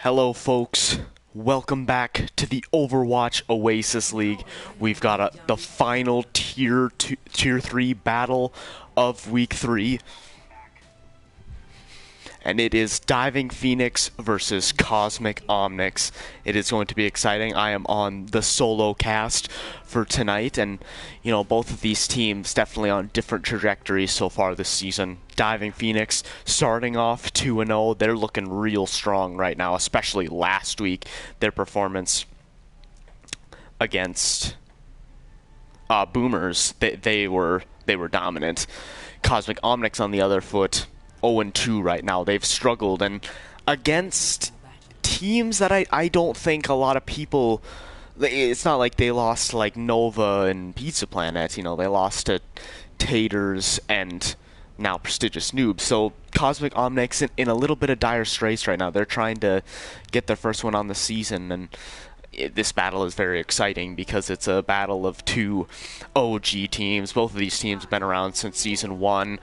Hello folks, welcome back to the Overwatch Oasis League. We've got the final tier 3 battle of week 3. And it is Diving Phoenix versus Cosmic Omnics. It is going to be exciting. I am on the solo cast for tonight, and you know, both of these teams definitely on different trajectories so far this season. Diving Phoenix starting off 2-0. They're looking real strong right now, especially last week. Their performance against Boomers, they were dominant. Cosmic Omnics on the other foot, 0-2 right now. They've struggled, and against teams that I don't think a lot of people... It's not like they lost to like Nova and Pizza Planet, you know, they lost to Taters and now Prestigious Noobs. So Cosmic Omnics in a little bit of dire straits right now. They're trying to get their first one on the season, and this battle is very exciting because it's a battle of two OG teams. Both of these teams have been around since Season 1.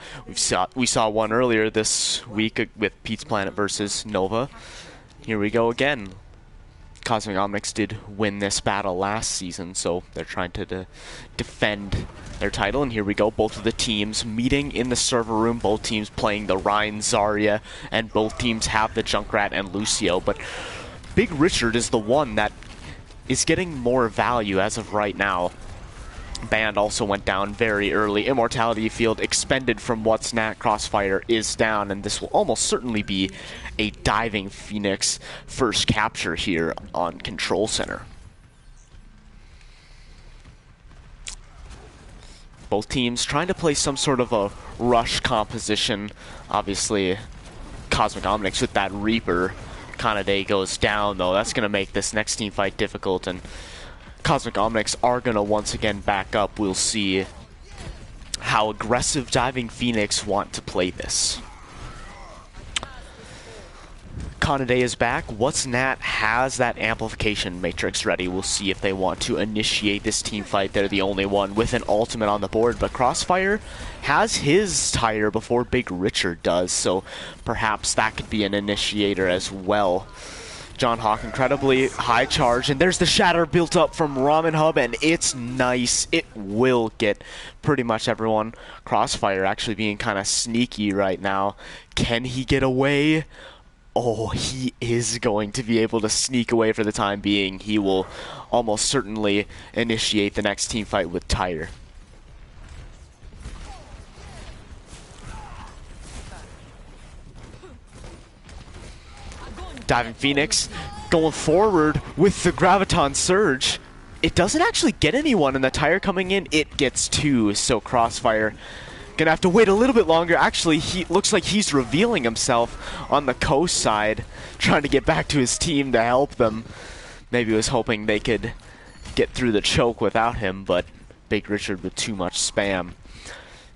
We saw one earlier this week with Pizza Planet versus Nova. Here we go again. Cosmic Omnics did win this battle last season, so they're trying to defend their title. And here we go, both of the teams meeting in the server room, both teams playing the Ryan Zarya, and both teams have the Junkrat and Lucio. But Big Richard is the one that is getting more value as of right now. Band also went down very early. Immortality Field expended from What's Nat. Crossfire is down, and this will almost certainly be a Diving Phoenix first capture here on Control Center. Both teams trying to play some sort of a rush composition. Obviously, Cosmic Omnics with that Reaper. Kanade goes down, though. That's going to make this next team fight difficult, and Cosmic Omnics are going to once again back up. We'll see how aggressive Diving Phoenix want to play this. Kanade is back. What's Nat has that amplification matrix ready. We'll see if they want to initiate this team fight. They're the only one with an ultimate on the board, but Crossfire has his tire before Big Richard does, so perhaps that could be an initiator as well. John Hawk, incredibly high charge, and there's the shatter built up from Ramen Hub, and it's nice. It will get pretty much everyone. Crossfire actually being kind of sneaky right now. Can he get away? Oh, he is going to be able to sneak away for the time being. He will almost certainly initiate the next team fight with Tire. Diving Phoenix going forward with the Graviton Surge. It doesn't actually get anyone, and the Tire coming in, it gets two, so Crossfire gonna have to wait a little bit longer. Actually, he looks like he's revealing himself on the coast side, trying to get back to his team to help them. Maybe was hoping they could get through the choke without him, but Big Richard with too much spam.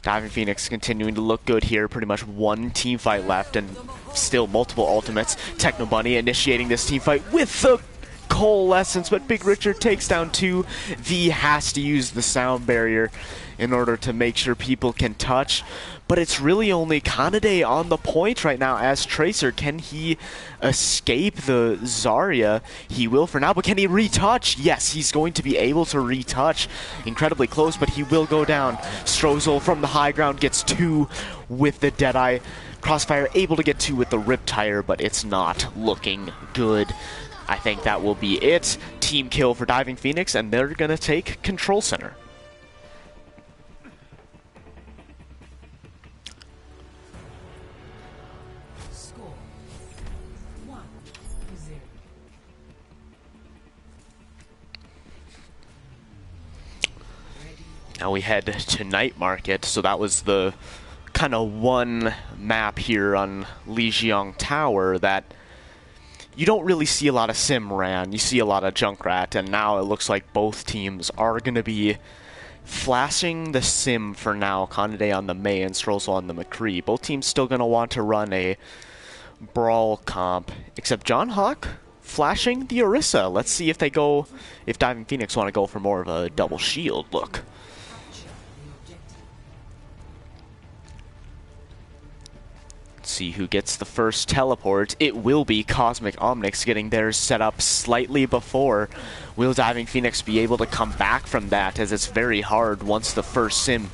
Diving Phoenix continuing to look good here. Pretty much one team fight left and still multiple ultimates. Techno Bunny initiating this team fight with the Coalescence, but Big Richard takes down two. V has to use the sound barrier in order to make sure people can touch. But it's really only Kanade on the point right now as Tracer. Can he escape the Zarya? He will for now, but can he retouch? Yes, he's going to be able to retouch. Incredibly close, but he will go down. Strozel from the high ground gets two with the Deadeye. Crossfire able to get two with the Rip Tire, but it's not looking good. I think that will be it. Team kill for Diving Phoenix, and they're going to take Control Center. Now we head to Night Market, so that was the kind of one map here on Lijiang Tower that you don't really see a lot of Simran, you see a lot of Junkrat, and now it looks like both teams are going to be flashing the Sim for now. Kanade on the Mei and Strozel on the McCree. Both teams still going to want to run a Brawl comp, except John Hawk flashing the Orisa. Let's see if they go, if Diving Phoenix want to go for more of a double shield look. Let's see who gets the first teleport. It will be Kosmic Omnics getting theirs set up slightly before. Will Diving Phoenix be able to come back from that, as it's very hard once the first sim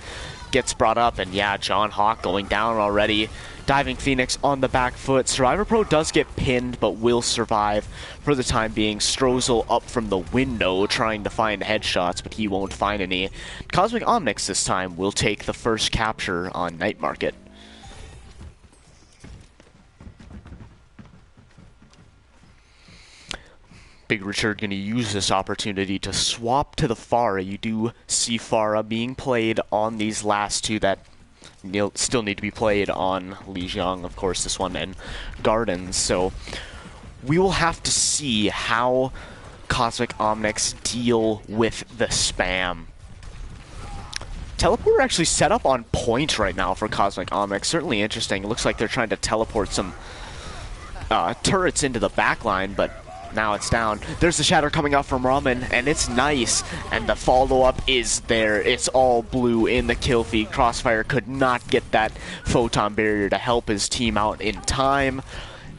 gets brought up? And yeah, John Hawk going down already. Diving Phoenix on the back foot. Survivor Pro does get pinned, but will survive for the time being. Strozel up from the window trying to find headshots, but he won't find any. Kosmic Omnics this time will take the first capture on Night Market. Big Richard going to use this opportunity to swap to the Pharah. You do see Pharah being played on these last two that still need to be played on Lijiang, of course, this one, and Gardens. So we will have to see how Kosmic Omnics deal with the spam. Teleporter actually set up on point right now for Kosmic Omnics. Certainly interesting. It looks like they're trying to teleport some turrets into the backline, but now it's down. There's the shatter coming out from Ramen, and it's nice. And the follow-up is there. It's all blue in the kill feed. Crossfire could not get that photon barrier to help his team out in time.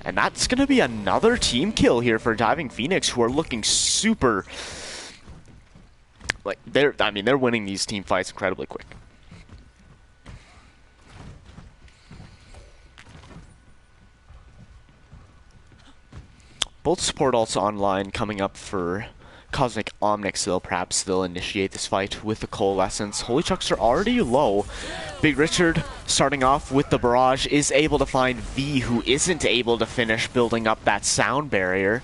And that's going to be another team kill here for Diving Phoenix, who are looking super... like, they're winning these team fights incredibly quick. Both support ults online coming up for Kosmic Omnics, though. Perhaps they'll initiate this fight with the Coalescence. Holy Chucks are already low. Big Richard, starting off with the barrage, is able to find V, who isn't able to finish building up that sound barrier.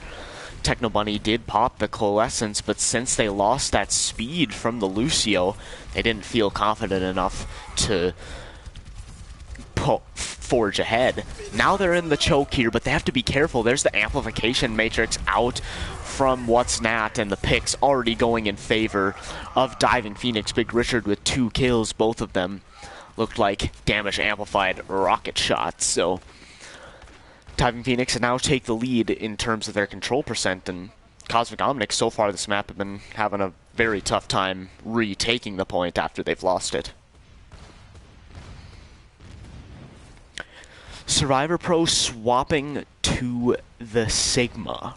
Techno Bunny did pop the Coalescence, but since they lost that speed from the Lucio, they didn't feel confident enough to forge ahead. Now they're in the choke here, but they have to be careful. There's the amplification matrix out from What's Nat, and the picks already going in favor of Diving Phoenix. Big Richard with 2 kills, both of them looked like damage amplified rocket shots. So Diving Phoenix now take the lead in terms of their control percent, and Kosmic Omnics so far this map have been having a very tough time retaking the point after they've lost it. Survivor Pro swapping to the Sigma,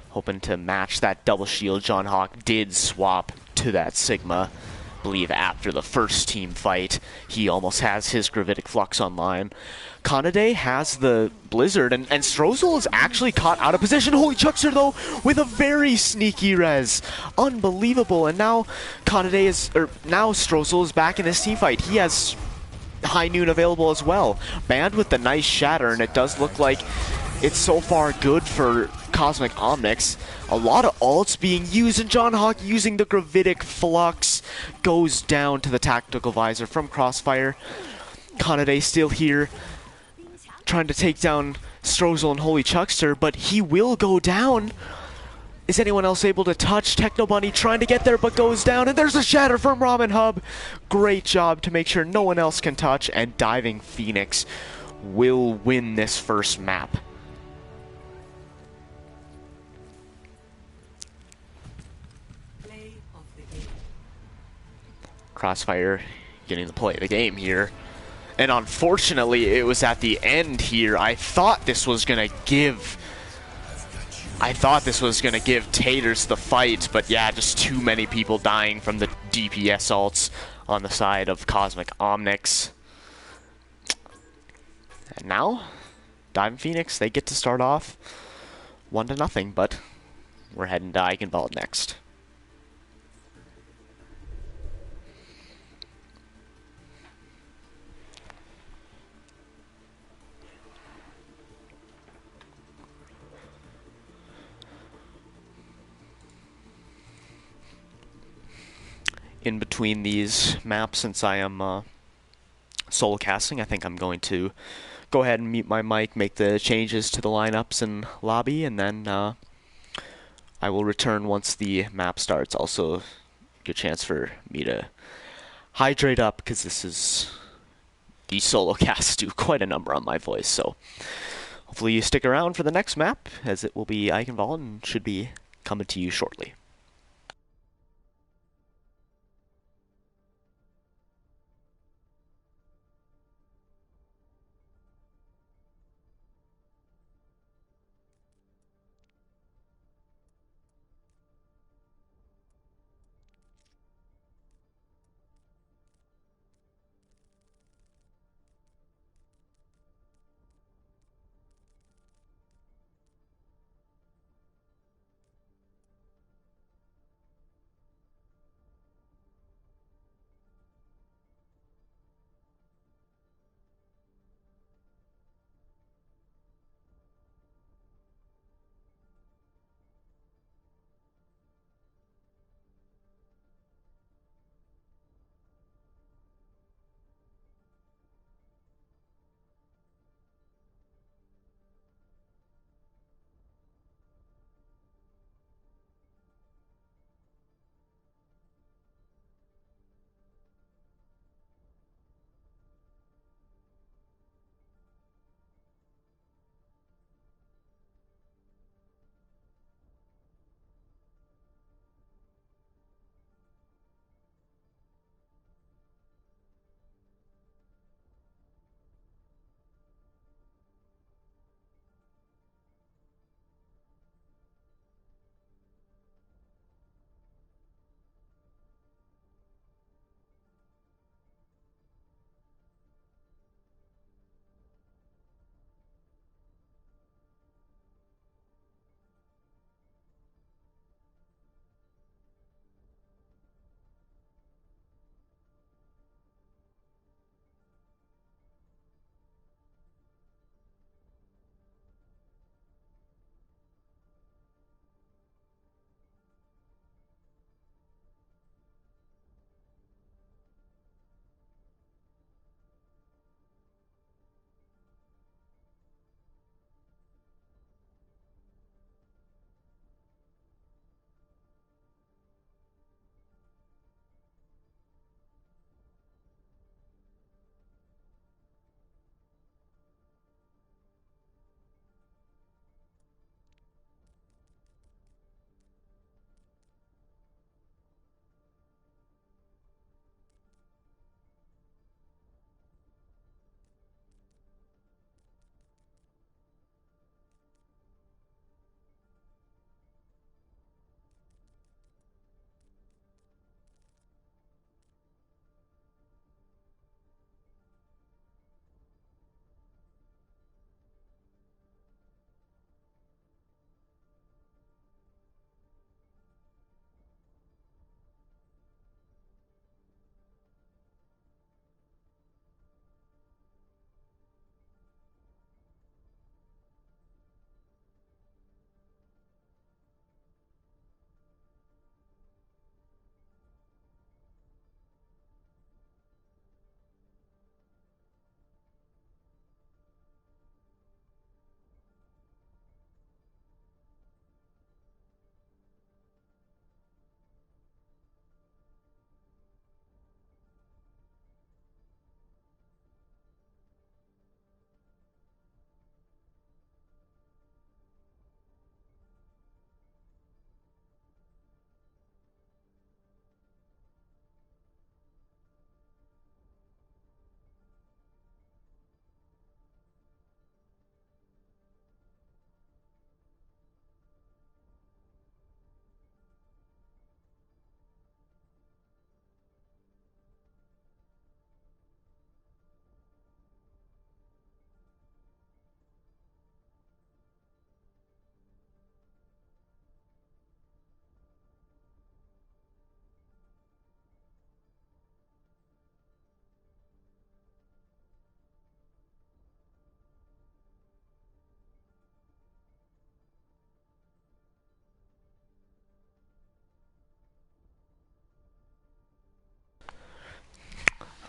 hoping to match that double shield. John Hawk did swap to that Sigma, I believe after the first team fight. He almost has his Gravitic Flux online. Kanade has the Blizzard, and Strozel is actually caught out of position. Holy Chuckster, though, with a very sneaky res. Unbelievable. And now now Strozel is back in this team fight. He has High Noon available as well. Banned with the nice shatter, and it does look like it's so far good for Kosmic Omnics. A lot of ults being used, and John Hawk using the Gravitic Flux goes down to the Tactical Visor from Crossfire. Kanade still here, trying to take down Strozel and Holy Chuckster, but he will go down. Is anyone else able to touch? Techno Bunny trying to get there, but goes down, and there's a shatter from Ramen Hub. Great job to make sure no one else can touch, and Diving Phoenix will win this first map. Crossfire getting the play of the game here. And unfortunately, it was at the end here. I thought this was going to give Taters the fight, but yeah, just too many people dying from the DPS ults on the side of Kosmic Omnics. And now, Diving Phoenix, they get to start off 1-0, but we're heading to Eichenwald next. In between these maps, since I am solo casting, I think I'm going to go ahead and mute my mic, make the changes to the lineups and lobby, and then I will return once the map starts. Also, good chance for me to hydrate up, because this is the solo cast, do quite a number on my voice, so hopefully you stick around for the next map, as it will be Eichenwald and should be coming to you shortly.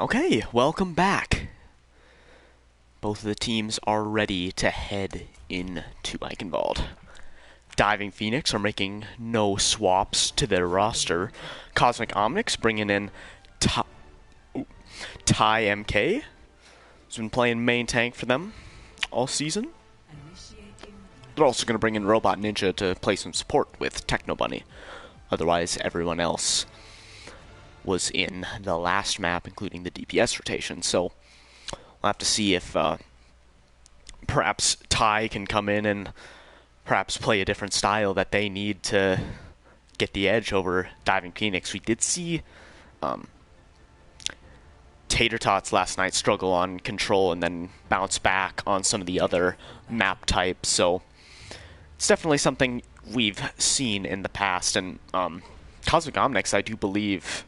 Okay, welcome back. Both of the teams are ready to head into Eichenwald. Diving Phoenix are making no swaps to their roster. Kosmic Omnics bringing in Ty MK. He's been playing main tank for them all season. They're also going to bring in Robot Ninja to play some support with Techno Bunny. Otherwise, everyone else was in the last map, including the DPS rotation. So we'll have to see if perhaps Ty can come in and perhaps play a different style that they need to get the edge over Diving Phoenix. We did see Tater Tots last night struggle on control and then bounce back on some of the other map types. So it's definitely something we've seen in the past. And Kosmic Omnics, I do believe,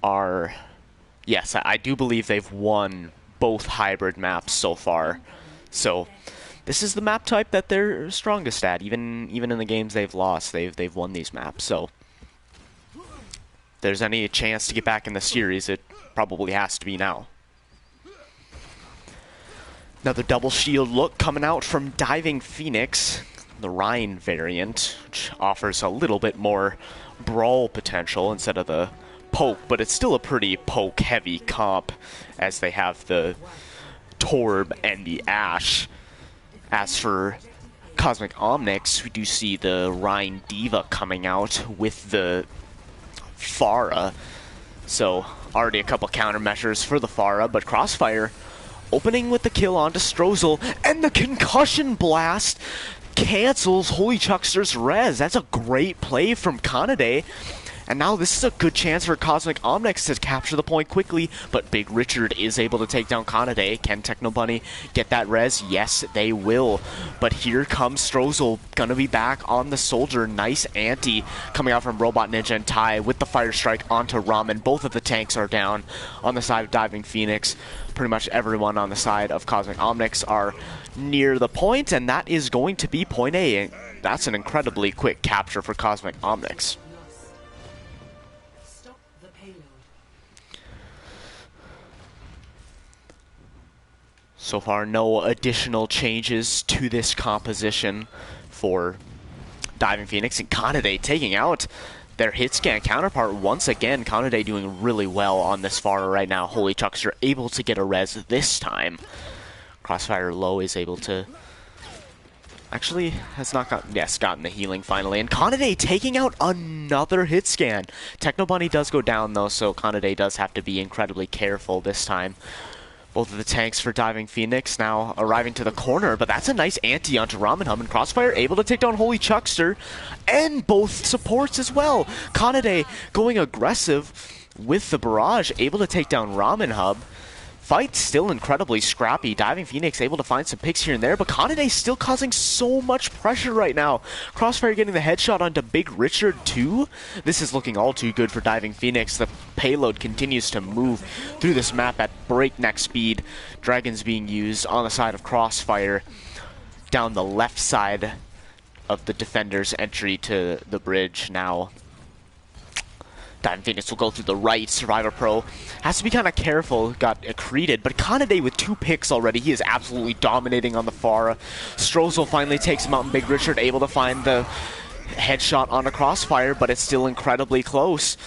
I do believe they've won both hybrid maps so far. So this is the map type that they're strongest at. Even in the games they've lost, they've won these maps. So if there's any chance to get back in the series, it probably has to be now. Another double shield look coming out from Diving Phoenix, the Rhine variant, which offers a little bit more brawl potential instead of the poke, but it's still a pretty poke-heavy comp, as they have the Torb and the Ash. As for Kosmic Omnics, we do see the Rhine Diva coming out with the Pharah. So already a couple countermeasures for the Pharah, but Crossfire opening with the kill onto Strozel, and the concussion blast cancels Holy Chuckster's res. That's a great play from Kanade. And now this is a good chance for Kosmic Omnics to capture the point quickly, but Big Richard is able to take down Kanade. Can Techno Bunny get that res? Yes, they will. But here comes Strozel, gonna be back on the Soldier. Nice anti coming out from Robot Ninja and Ty with the Fire Strike onto Ramen. Both of the tanks are down on the side of Diving Phoenix. Pretty much everyone on the side of Kosmic Omnics are near the point, and that is going to be point A. That's an incredibly quick capture for Kosmic Omnics. So far, no additional changes to this composition for Diving Phoenix, and Kanade taking out their hit scan counterpart once again. Kanade doing really well on this Pharah right now. Holy Chuckster able to get a res this time. Crossfire low is able to... Actually, has not gotten... Yes, gotten the healing finally. And Kanade taking out another hit scan. Techno Bunny does go down though, so Kanade does have to be incredibly careful this time. Both of the tanks for Diving Phoenix now arriving to the corner, but that's a nice anti onto Ramenhub, and Crossfire able to take down Holy Chuckster, and both supports as well. Kanade going aggressive with the barrage, able to take down Ramenhub. Fight still incredibly scrappy. Diving Phoenix able to find some picks here and there, but Kanade still causing so much pressure right now. Crossfire getting the headshot onto Big Richard too. This is looking all too good for Diving Phoenix. The payload continues to move through this map at breakneck speed. Dragons being used on the side of Crossfire down the left side of the defender's entry to the bridge now. Diving Phoenix will go through the right. Survivor Pro has to be kind of careful. Got accreted, but Kanade with 2 picks already. He is absolutely dominating on the Pharah. Strozel finally takes him out, and Big Richard able to find the headshot on a Crossfire, but it's still incredibly close.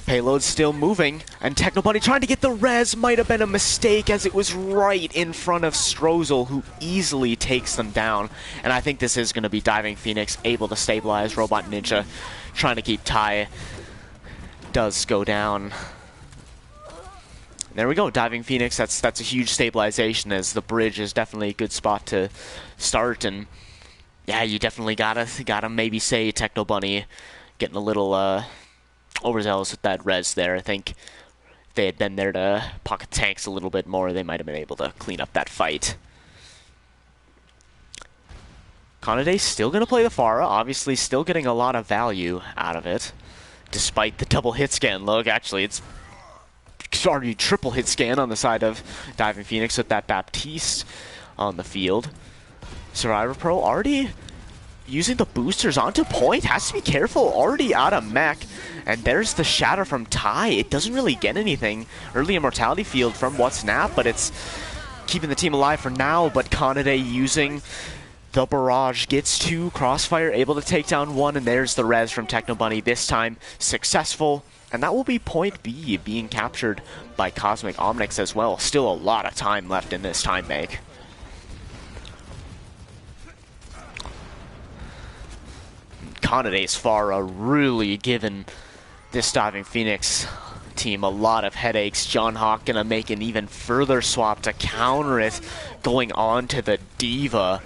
Payload's still moving, and Techno Bunny trying to get the res might have been a mistake, as it was right in front of Strozel, who easily takes them down. And I think this is going to be Diving Phoenix able to stabilize. Robot Ninja trying to keep Ty. Does go down. There we go, Diving Phoenix. That's a huge stabilization, as the bridge is definitely a good spot to start. And yeah, you definitely gotta maybe say Techno Bunny getting a little overzealous with that res there. I think if they had been there to pocket tanks a little bit more, they might have been able to clean up that fight. Kanade still gonna play the Pharah, obviously still getting a lot of value out of it. Despite the double hit scan look, actually it's already triple hit scan on the side of Diving Phoenix with that Baptiste on the field. Survivor Pro already using the boosters onto point. Has to be careful. Already out of mech. And there's the shatter from Ty. It doesn't really get anything. Early immortality field from WhatsNap, but it's keeping the team alive for now. But Kanade using the barrage gets two. Crossfire able to take down one. And there's the res from Techno Bunny. This time successful. And that will be point B being captured by Kosmic Omnics as well. Still a lot of time left in this time bank. Kanade's Pharah really given this Diving Phoenix team a lot of headaches. John Hawk gonna make an even further swap to counter it, going on to the Diva.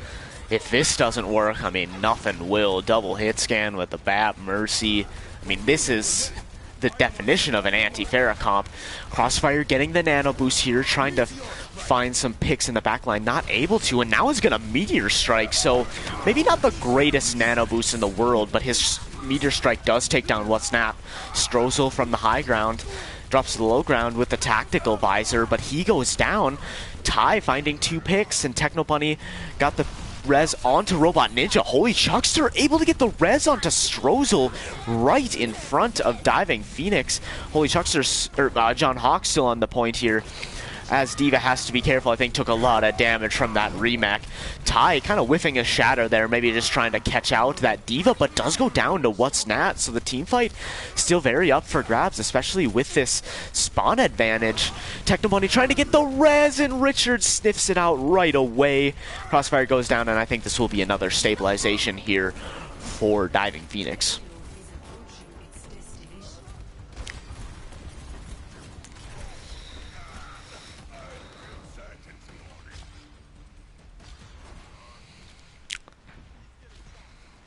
If this doesn't work, I mean, nothing will. Double hit scan with the BAP Mercy. I mean, this is the definition of an anti-Pharah comp. Crossfire getting the nano boost here, trying to find some picks in the backline, not able to, and now is gonna Meteor Strike, so maybe not the greatest nano boost in the world, but his Meteor Strike does take down WhatsNap. Strozel from the high ground drops to the low ground with the tactical visor, but he goes down. Ty finding two picks, and Techno Bunny got the res onto Robot Ninja. Holy Chuckster able to get the res onto Strozel right in front of Diving Phoenix. Holy Chuckster, John Hawk still on the point here, as Diva has to be careful. I think took a lot of damage from that remake. Ty kind of whiffing a shatter there, maybe just trying to catch out that Diva, but does go down to WhatsNat, so the team fight still very up for grabs, especially with this spawn advantage. Techno Bunny trying to get the res, and Richard sniffs it out right away. Crossfire goes down, and I think this will be another stabilization here for Diving Phoenix.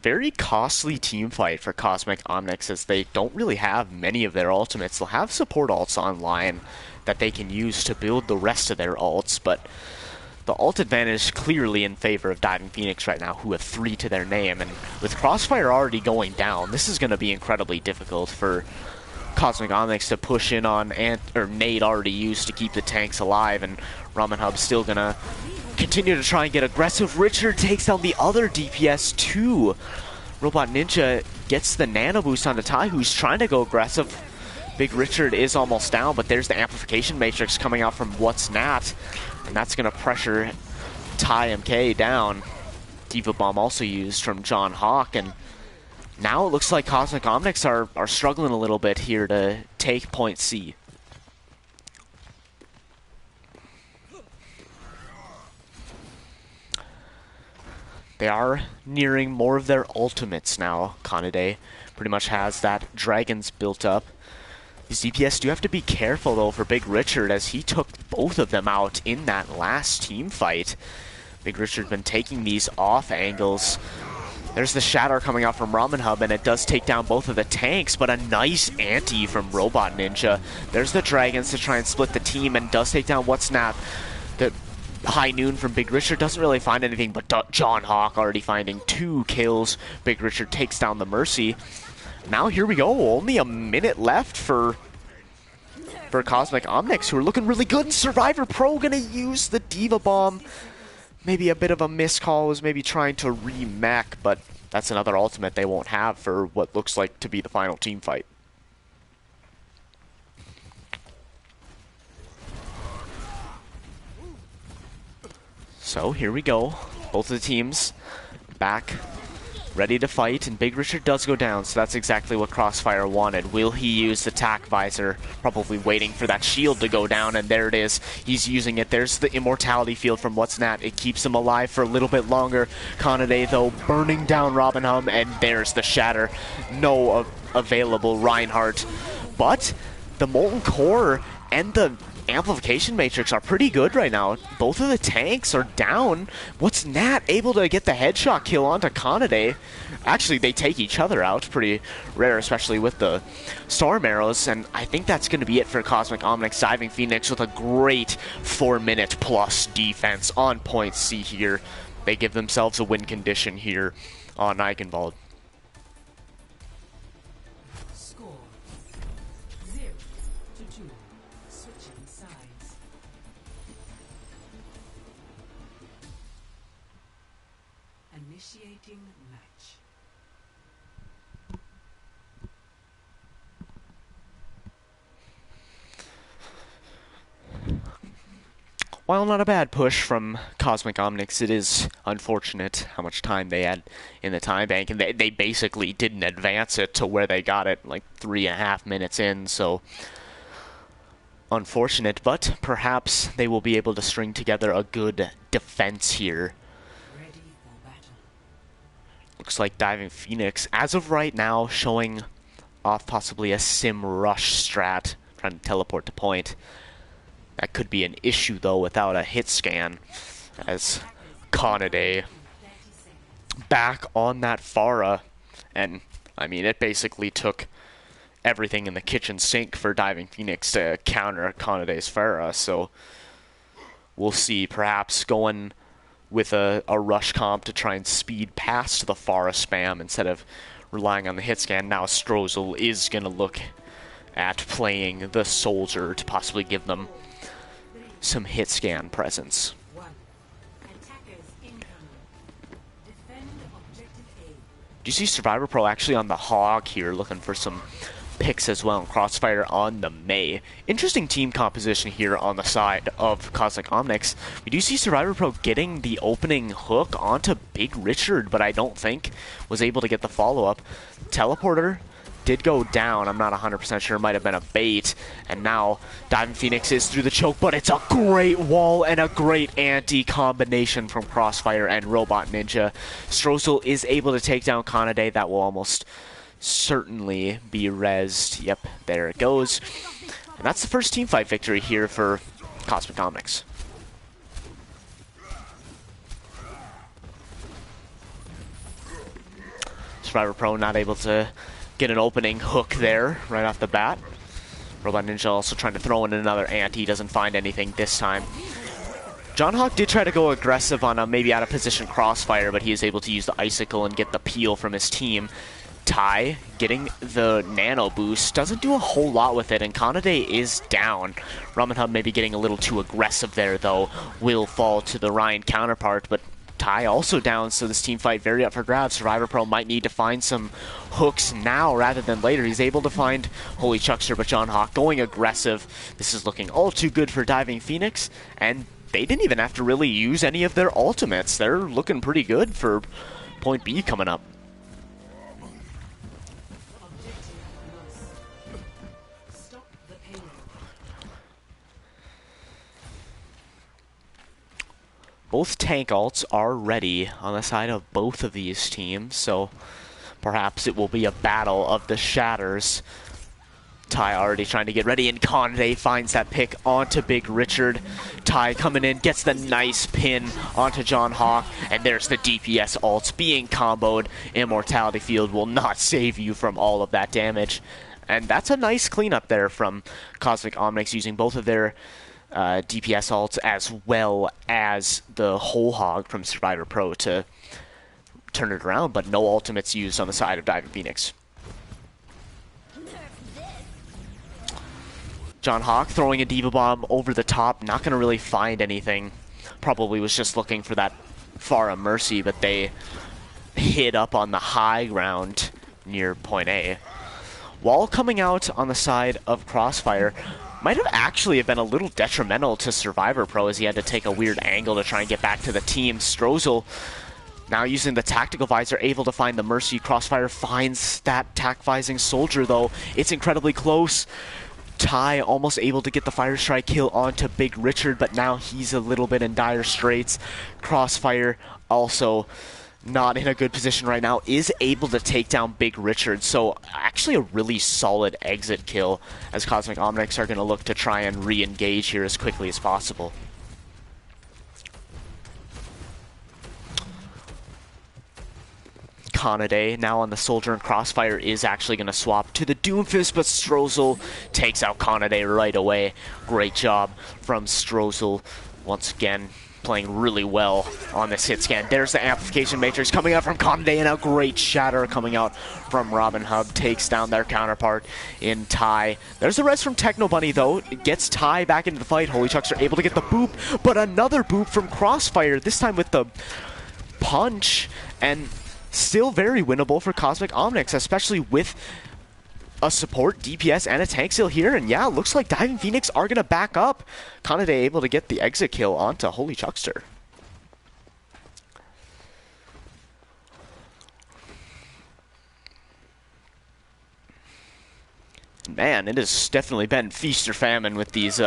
Very costly team fight for Kosmic Omnics, as they don't really have many of their ultimates. They'll have support ults online that they can use to build the rest of their ults, but the ult advantage clearly in favor of Diving Phoenix right now, who have 3 to their name. And with Crossfire already going down, this is going to be incredibly difficult for Kosmic Omnics to push in on Nade already used to keep the tanks alive, and Ramen Hub's still going to continue to try and get aggressive. Richard takes down the other DPS too. Robot Ninja gets the nano boost onto Ty, who's trying to go aggressive. Big Richard is almost down, but there's the amplification matrix coming out from WhatsNat, and that's going to pressure Ty MK down. Diva Bomb also used from John Hawk, and now it looks like Kosmic Omnics are struggling a little bit here to take point C. They are nearing more of their ultimates now. Kanade pretty much has that Dragons built up. These DPS do have to be careful, though, for Big Richard, as he took both of them out in that last team fight. Big Richard's been taking these off angles. There's the shatter coming out from Ramen Hub, and it does take down both of the tanks, but a nice anti from Robot Ninja. There's the Dragons to try and split the team, and does take down WhatsNap. The High Noon from Big Richard doesn't really find anything, but John Hawk already finding 2 kills. Big Richard takes down the Mercy. Now here we go, only a minute left for Kosmic Omnics, who are looking really good. And Survivor Pro gonna use the Diva Bomb. Maybe a bit of a miscall, was maybe trying to re-mech, but that's another ultimate they won't have for what looks like to be the final team fight. So here we go. Both of the teams back, ready to fight, and Big Richard does go down, so that's exactly what Crossfire wanted. Will he use the tack visor? Probably waiting for that shield to go down, and there it is. He's using it. There's the immortality field from WhatsNat. It keeps him alive for a little bit longer. Kanade, though, burning down Robin Hum, and there's the shatter. No available Reinhardt. But the Molten Core and the Amplification Matrix are pretty good right now. Both of the tanks are down. WhatsNat able to get the headshot kill onto Kanade. Actually, they take each other out. Pretty rare, especially with the Storm Arrows. And I think that's going to be it for Kosmic Omnics. Diving Phoenix with a great 4-minute plus defense on point C here. They give themselves a win condition here on Eichenwald. Initiating match. while not a bad push from Kosmic Omnics, it is unfortunate how much time they had in the time bank, and they basically didn't advance it to where they got it, like 3.5 minutes in, so unfortunate, but perhaps they will be able to string together a good defense here. Looks like Diving Phoenix, as of right now, showing off possibly a sim rush strat, trying to teleport to point. That could be an issue, though, without a hit scan, as Kanade back on that Pharah, and, I mean, it basically took everything in the kitchen sink for Diving Phoenix to counter Kanade's Pharah, so we'll see, perhaps going with a rush comp to try and speed past the Pharah spam instead of relying on the hit scan. Now Strozel is going to look at playing the Soldier to possibly give them some hit scan presence. Do you see Survivor Pro actually on the Hog here, looking for some picks as well, and Crossfire on the Mei. Interesting team composition here on the side of Kosmic Omnics. We do see Survivor Pro getting the opening hook onto Big Richard, but I don't think was able to get the follow-up. Teleporter did go down. I'm not 100% sure. It might have been a bait. And now Diving Phoenix is through the choke, but it's a great wall and a great anti-combination from Crossfire and Robot Ninja. Strozel is able to take down Kanade. That will almost certainly be rezzed. Yep, there it goes. And that's the first teamfight victory here for Kosmic Omnics. Survivor Pro not able to get an opening hook there right off the bat. Robot Ninja also trying to throw in another anti, doesn't find anything this time. John Hawk did try to go aggressive on a maybe out of position Crossfire, but he is able to use the Icicle and get the peel from his team. Ty getting the nano boost, doesn't do a whole lot with it, and Kanade is down. Ramen Hub maybe getting a little too aggressive there, though, will fall to the Ryan counterpart, but Ty also down, so this team fight very up for grabs. Survivor Pro might need to find some hooks now rather than later. He's able to find Holy Chuckster, but John Hawk going aggressive. This is looking all too good for Diving Phoenix, and they didn't even have to really use any of their ultimates. They're looking pretty good for Point B coming up. Both tank ults are ready on the side of both of these teams, so perhaps it will be a battle of the shatters. Ty already trying to get ready, and Kanade finds that pick onto Big Richard. Ty coming in, gets the nice pin onto John Hawk, and there's the DPS ults being comboed. Immortality Field will not save you from all of that damage. And that's a nice cleanup there from Kosmic Omnics, using both of their DPS ults as well as the whole hog from Survivor Pro to turn it around, but no ultimates used on the side of Diving Phoenix. John Hawk throwing a Diva Bomb over the top, not going to really find anything. Probably was just looking for that Pharah Mercy, but they hid up on the high ground near point A. Wall coming out on the side of Crossfire might have actually been a little detrimental to Survivor Pro, as he had to take a weird angle to try and get back to the team. Strozel now using the Tactical Visor, able to find the Mercy. Crossfire finds that Tac Vising Soldier, though. It's incredibly close. Ty almost able to get the Fire Strike kill onto Big Richard, but now he's a little bit in dire straits. Crossfire also not in a good position right now, is able to take down Big Richard, so actually a really solid exit kill, as Kosmic Omnics are going to look to try and re-engage here as quickly as possible. Kanade now on the Soldier, and Crossfire is actually going to swap to the Doomfist, but Strozel takes out Kanade right away. Great job from Strozel once again, playing really well on this hit scan. There's the Amplification Matrix coming out from Kanade, and a great Shatter coming out from Robin Hub. Takes down their counterpart in Ty. There's the res from Techno Bunny, though. It gets Ty back into the fight. Holy Chucks are able to get the boop, but another boop from Crossfire, this time with the punch, and still very winnable for Kosmic Omnics, especially with a support, DPS, and a tank still here, and yeah, looks like Diving Phoenix are going to back up. Kanade able to get the exit kill onto Holy Chuckster. Man, it has definitely been feast or famine with these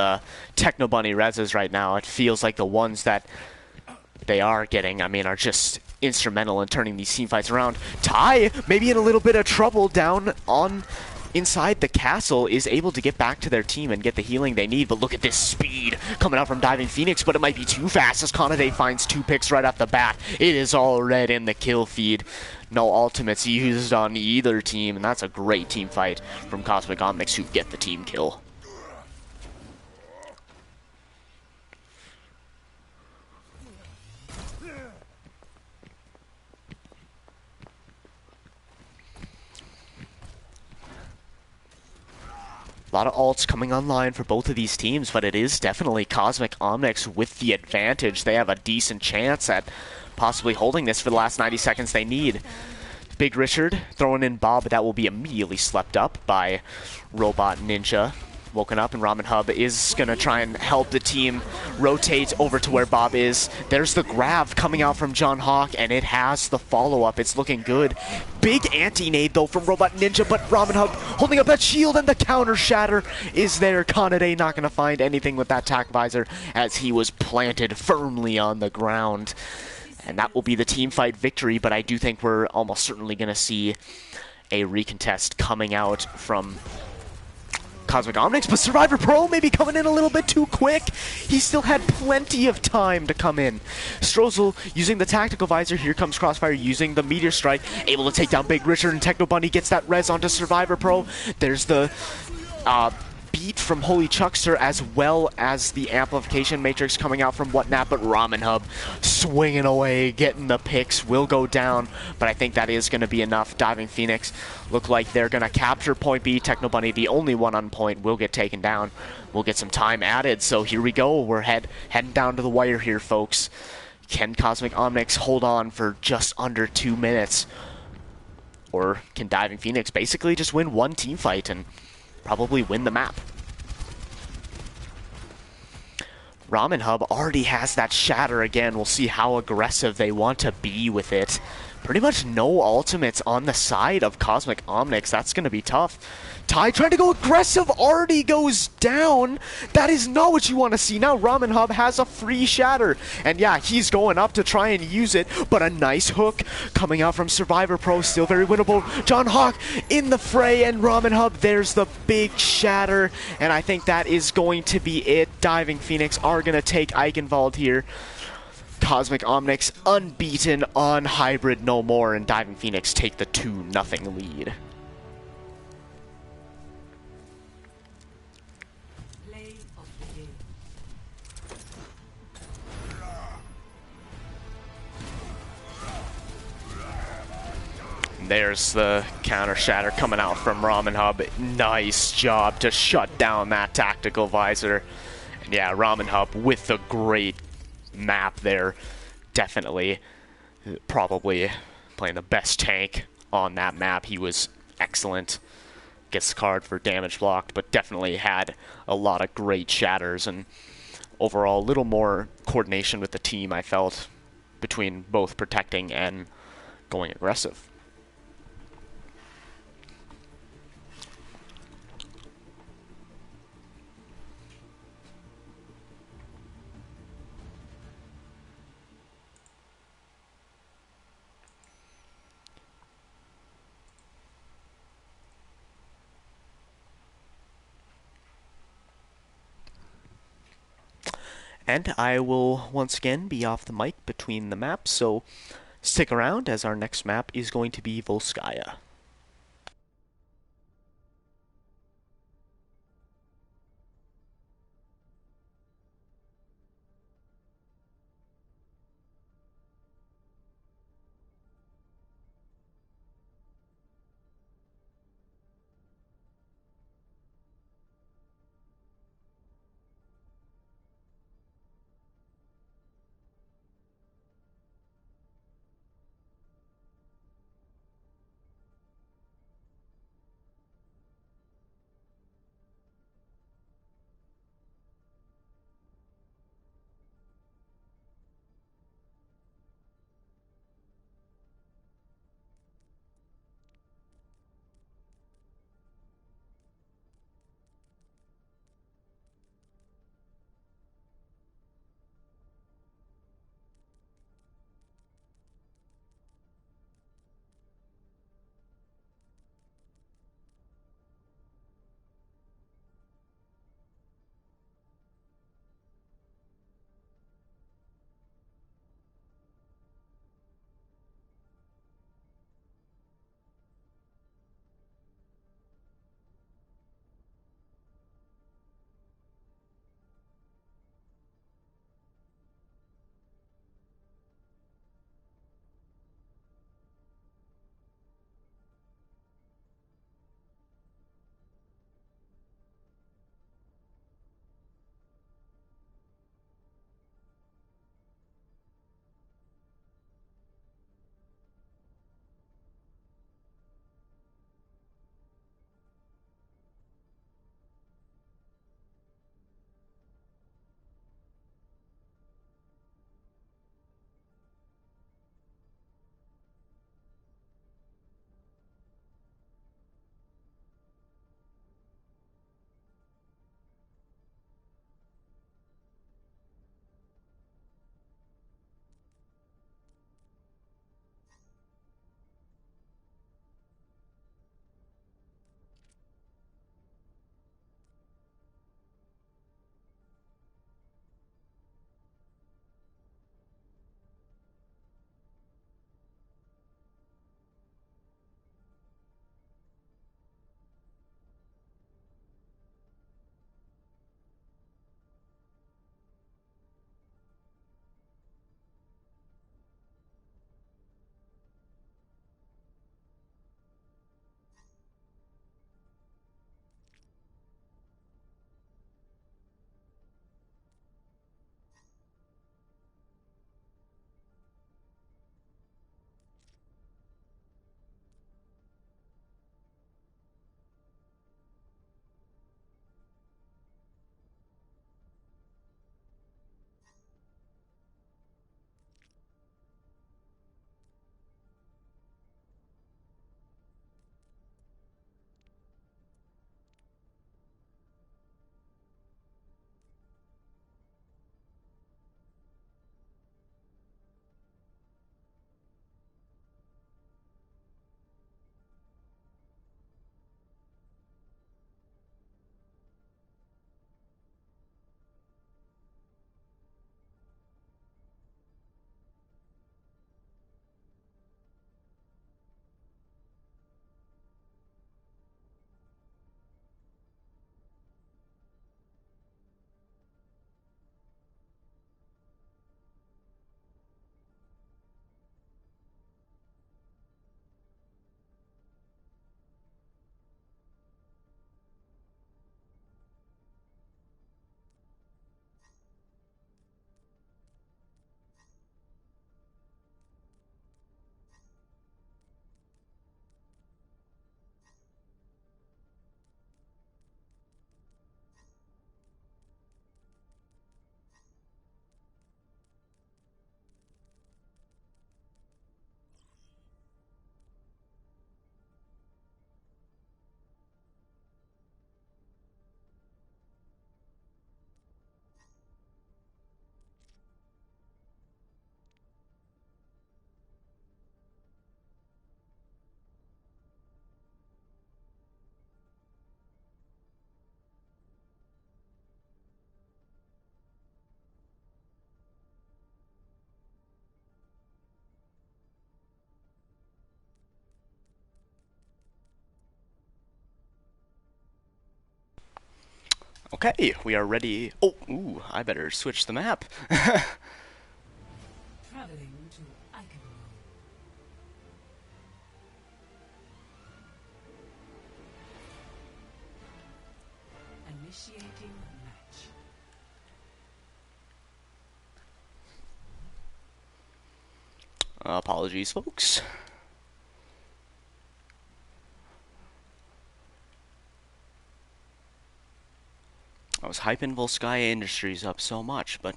Techno Bunny reses right now. It feels like the ones that they are getting, I mean, are just instrumental in turning these team fights around. Ty, maybe in a little bit of trouble down on inside the castle, is able to get back to their team and get the healing they need. But look at this speed coming out from Diving Phoenix, but it might be too fast as Kanade finds 2 picks right off the bat. It is all red in the kill feed. No ultimates used on either team, and that's a great team fight from Kosmic Omnics, who get the team kill. A lot of ults coming online for both of these teams, but it is definitely Kosmic Omnics with the advantage. They have a decent chance at possibly holding this for the last 90 seconds they need. Big Richard throwing in Bob, but that will be immediately slept up by Robot Ninja. Woken up, and Ramen Hub is going to try and help the team rotate over to where Bob is. There's the grab coming out from John Hawk, and it has the follow-up. It's looking good. Big anti-nade, though, from Robot Ninja, but Ramen Hub holding up that shield, and the counter shatter is there. Kanade not going to find anything with that tack visor as he was planted firmly on the ground. And that will be the team fight victory, but I do think we're almost certainly going to see a recontest coming out from Kosmic Omnics, but Survivor Pro maybe coming in a little bit too quick. He still had plenty of time to come in. Strozel using the tactical visor. Here comes Crossfire using the Meteor Strike. Able to take down Big Richard, and Techno Bunny gets that res onto Survivor Pro. There's the beat from Holy Chuckster, as well as the amplification matrix coming out from Whatnap, but Ramen Hub swinging away, getting the picks, will go down, but I think that is going to be enough. Diving Phoenix look like they're going to capture point B. Techno Bunny, the only one on point, will get taken down. We'll get some time added, so here we go. We're heading down to the wire here, folks. Can Kosmic Omnics hold on for just under 2 minutes? Or can Diving Phoenix basically just win one team fight and probably win the map? Ramen Hub already has that shatter again. We'll see how aggressive they want to be with it. Pretty much no ultimates on the side of Kosmic Omnics. That's going to be tough. Ty trying to go aggressive, already goes down. That is not what you want to see. Now Ramen Hub has a free shatter. And yeah, he's going up to try and use it, but a nice hook coming out from Survivor Pro, still very winnable. John Hawk in the fray, and Ramen Hub, there's the big shatter. And I think that is going to be it. Diving Phoenix are going to take Eichenwald here. Kosmic Omnics unbeaten on Hybrid no more, and Diving Phoenix take the 2-0 lead. There's the counter shatter coming out from Ramen Hub. Nice job to shut down that tactical visor. And yeah, Ramen Hub with the great map there. Definitely, probably playing the best tank on that map. He was excellent. Gets the card for damage blocked, but definitely had a lot of great shatters, and overall a little more coordination with the team, I felt, between both protecting and going aggressive. And I will once again be off the mic between the maps, so stick around as our next map is going to be Volskaya. Okay, we are ready. Oh, ooh, I better switch the map. Traveling to Icon. Initiating match. Apologies, folks. I was hyping Volskaya Industries up so much, but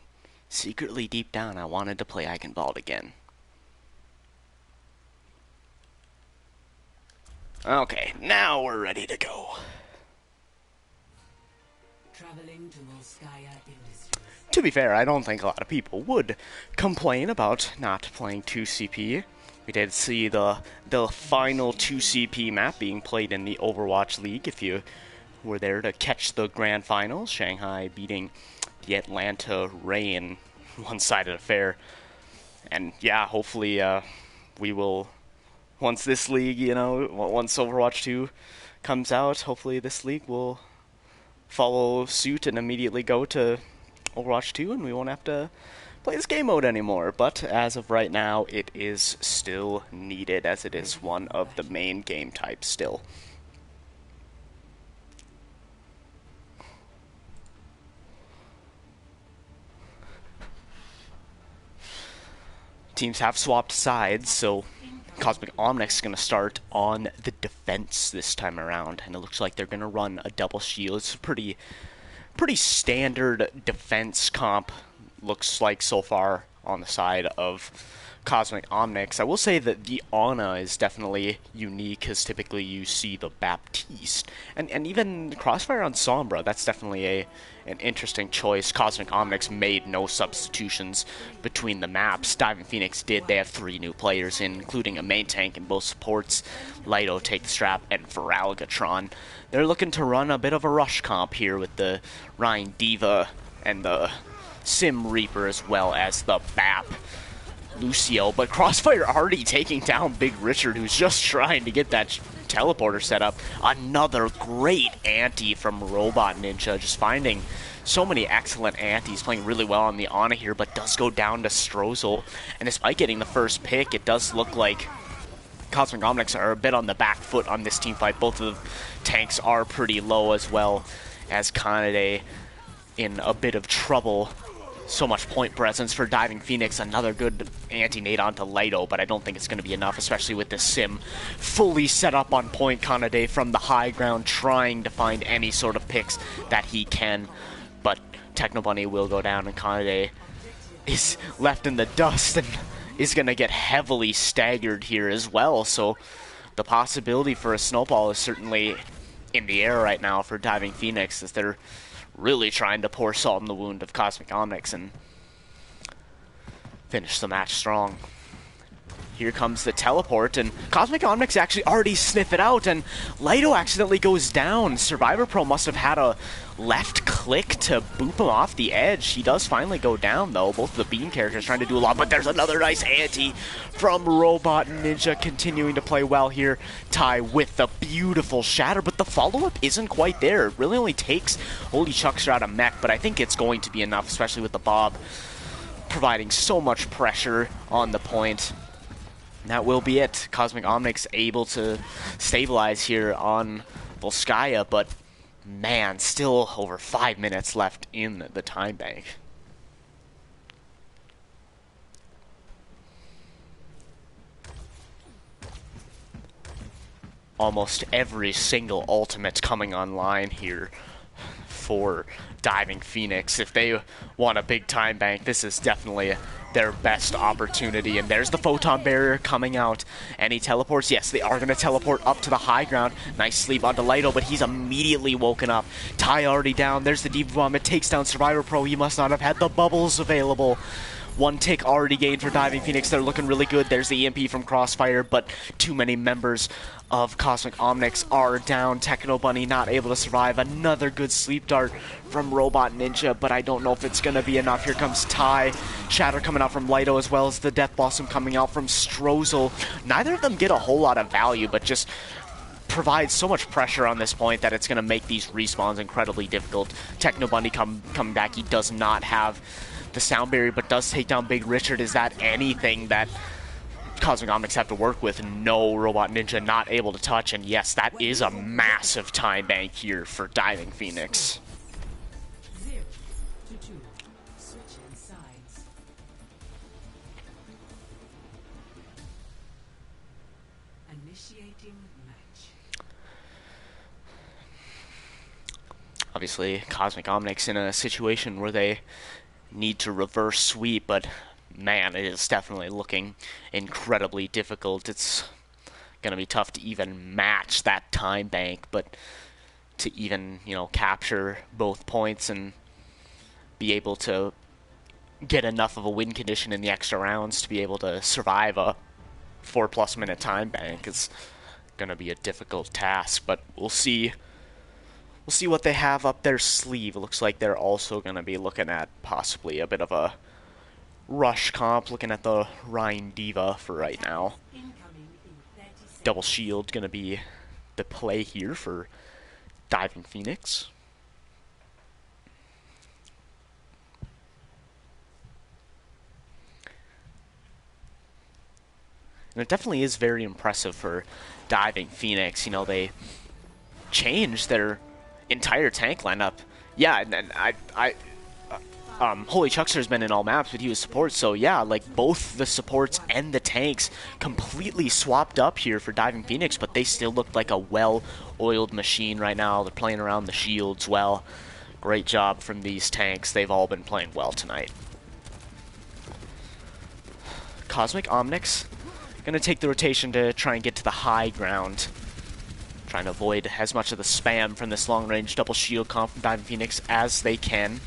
secretly deep down I wanted to play Eichenwald again. Okay, now we're ready to go. Traveling to Volskaya Industries. To be fair, I don't think a lot of people would complain about not playing 2CP. We did see the final 2CP map being played in the Overwatch League, if you were there to catch the grand finals. Shanghai beating the Atlanta Rain, one-sided affair. And yeah, hopefully we will, once this league, once Overwatch 2 comes out, hopefully this league will follow suit and immediately go to Overwatch 2, and we won't have to play this game mode anymore. But as of right now, it is still needed, as it is one of the main game types still. Teams have swapped sides, so Kosmic Omnics is going to start on the defense this time around, and it looks like they're going to run a double shield. It's a pretty standard defense comp, looks like so far on the side of Kosmic Omnics. I will say that the Ana is definitely unique, because typically you see the Baptiste, and even Crossfire on Sombra. That's definitely an interesting choice. Kosmic Omnics made no substitutions between the maps. Diving Phoenix did. They have 3 new players in, including a main tank and both supports. Lido, Take the Strap, and Feralgatron. They're looking to run a bit of a rush comp here with the Rhine Diva and the Sim Reaper, as well as the Bap Lucio. But Crossfire already taking down Big Richard, who's just trying to get that teleporter set up. Another great anti from Robot Ninja, just finding so many excellent antis, playing really well on the Ana here, but does go down to Strozel. And despite getting the first pick, it does look like Kosmic Omnics are a bit on the back foot on this team fight. Both of the tanks are pretty low, as well as Kanade in a bit of trouble. So much point presence for Diving Phoenix. Another good anti-nade onto Lido, but I don't think it's going to be enough, especially with this Sim fully set up on point. Kanade from the high ground trying to find any sort of picks that he can, but Techno Bunny will go down, and Kanade is left in the dust and is going to get heavily staggered here as well. So the possibility for a snowball is certainly in the air right now for Diving Phoenix, as they're really trying to pour salt in the wound of Kosmic Omnics and finish the match strong. Here comes the teleport, and Kosmic Omnics actually already sniff it out, and Lido accidentally goes down. Survivor Pro must have had a left click to boop him off the edge. He does finally go down, though. Both of the Beam characters trying to do a lot, but there's another nice anti from Robot Ninja, continuing to play well here. Ty with the beautiful shatter, but the follow-up isn't quite there. It really only takes Holy Chuckster out of mech, but I think it's going to be enough, especially with the Bob providing so much pressure on the point. And that will be it. Kosmic Omnics able to stabilize here on Volskaya, but man, still over 5 minutes left in the time bank. Almost every single ultimate coming online here for Diving Phoenix. If they want a big time bank, this is definitely their best opportunity. And there's the Photon Barrier coming out, and he teleports. Yes, they are going to teleport up to the high ground. Nice sleep onto Lido, but he's immediately woken up. Ty already down. There's the Deep Bomb. It takes down Survivor Pro. He must not have had the bubbles available. One tick already gained for Diving Phoenix. They're looking really good. There's the EMP from Crossfire, but too many members of Kosmic Omnics are down. Techno Bunny not able to survive. Another good sleep dart from Robot Ninja, but I don't know if it's going to be enough. Here comes Ty. Shatter coming out from Lido, as well as the Death Blossom coming out from Strozel. Neither of them get a whole lot of value, but just provides so much pressure on this point that it's going to make these respawns incredibly difficult. Techno Bunny coming back, he does not have the sound barrier, but does take down Big Richard. Is that anything that Cosmic Omnics have to work with? No, Robot Ninja not able to touch, and yes, that is a massive time bank here for Diving Phoenix. 0 to 2. Switching sides. Initiating match. Obviously, Cosmic Omnics in a situation where they need to reverse sweep, but man, it is definitely looking incredibly difficult. It's going to be tough to even match that time bank, but to even, you know, capture both points and be able to get enough of a win condition in the extra rounds to be able to survive a 4+ minute time bank is going to be a difficult task, but we'll see. We'll see what they have up their sleeve. It looks like they're also going to be looking at possibly a bit of a rush comp, looking at the Rhine Diva for right now. Incoming in 30 seconds. Double shield going to be the play here for Diving Phoenix. And it definitely is very impressive for Diving Phoenix. You know, they changed their entire tank lineup. Yeah, and Holy Chuckster's been in all maps, but he was support, so yeah, like both the supports and the tanks completely swapped up here for Diving Phoenix, but they still look like a well-oiled machine right now. They're playing around the shields well. Great job from these tanks. They've all been playing well tonight. Cosmic Omnics gonna take the rotation to try and get to the high ground. Trying to avoid as much of the spam from this long-range double shield comp from Diving Phoenix as they can.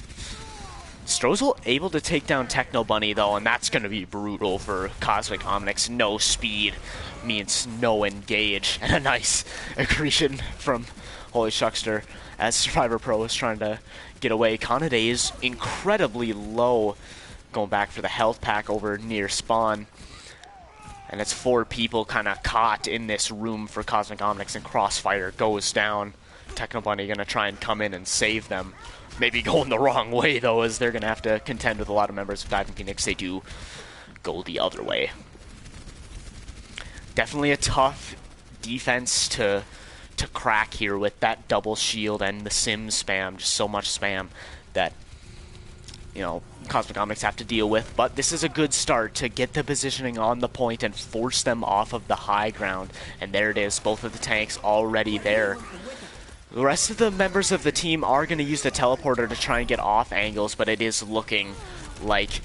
Strozel able to take down Techno Bunny, though, and that's going to be brutal for Cosmic Omnics. No speed means no engage. And a nice accretion from Holy Chuckster as Survivor Pro is trying to get away. Kanade is incredibly low, going back for the health pack over near spawn. And it's 4 people kind of caught in this room for Cosmic Omnics, and Crossfire goes down. Techno Bunny going to try and come in and save them. Maybe going the wrong way, though, as they're going to have to contend with a lot of members of Diving Phoenix. They do go the other way. Definitely a tough defense to crack here with that double shield and the sim spam. Just so much spam that, you know, Cosmic Omnics have to deal with, but this is a good start to get the positioning on the point and force them off of the high ground. And there it is, both of the tanks already there. The rest of the members of the team are going to use the teleporter to try and get off angles, but it is looking like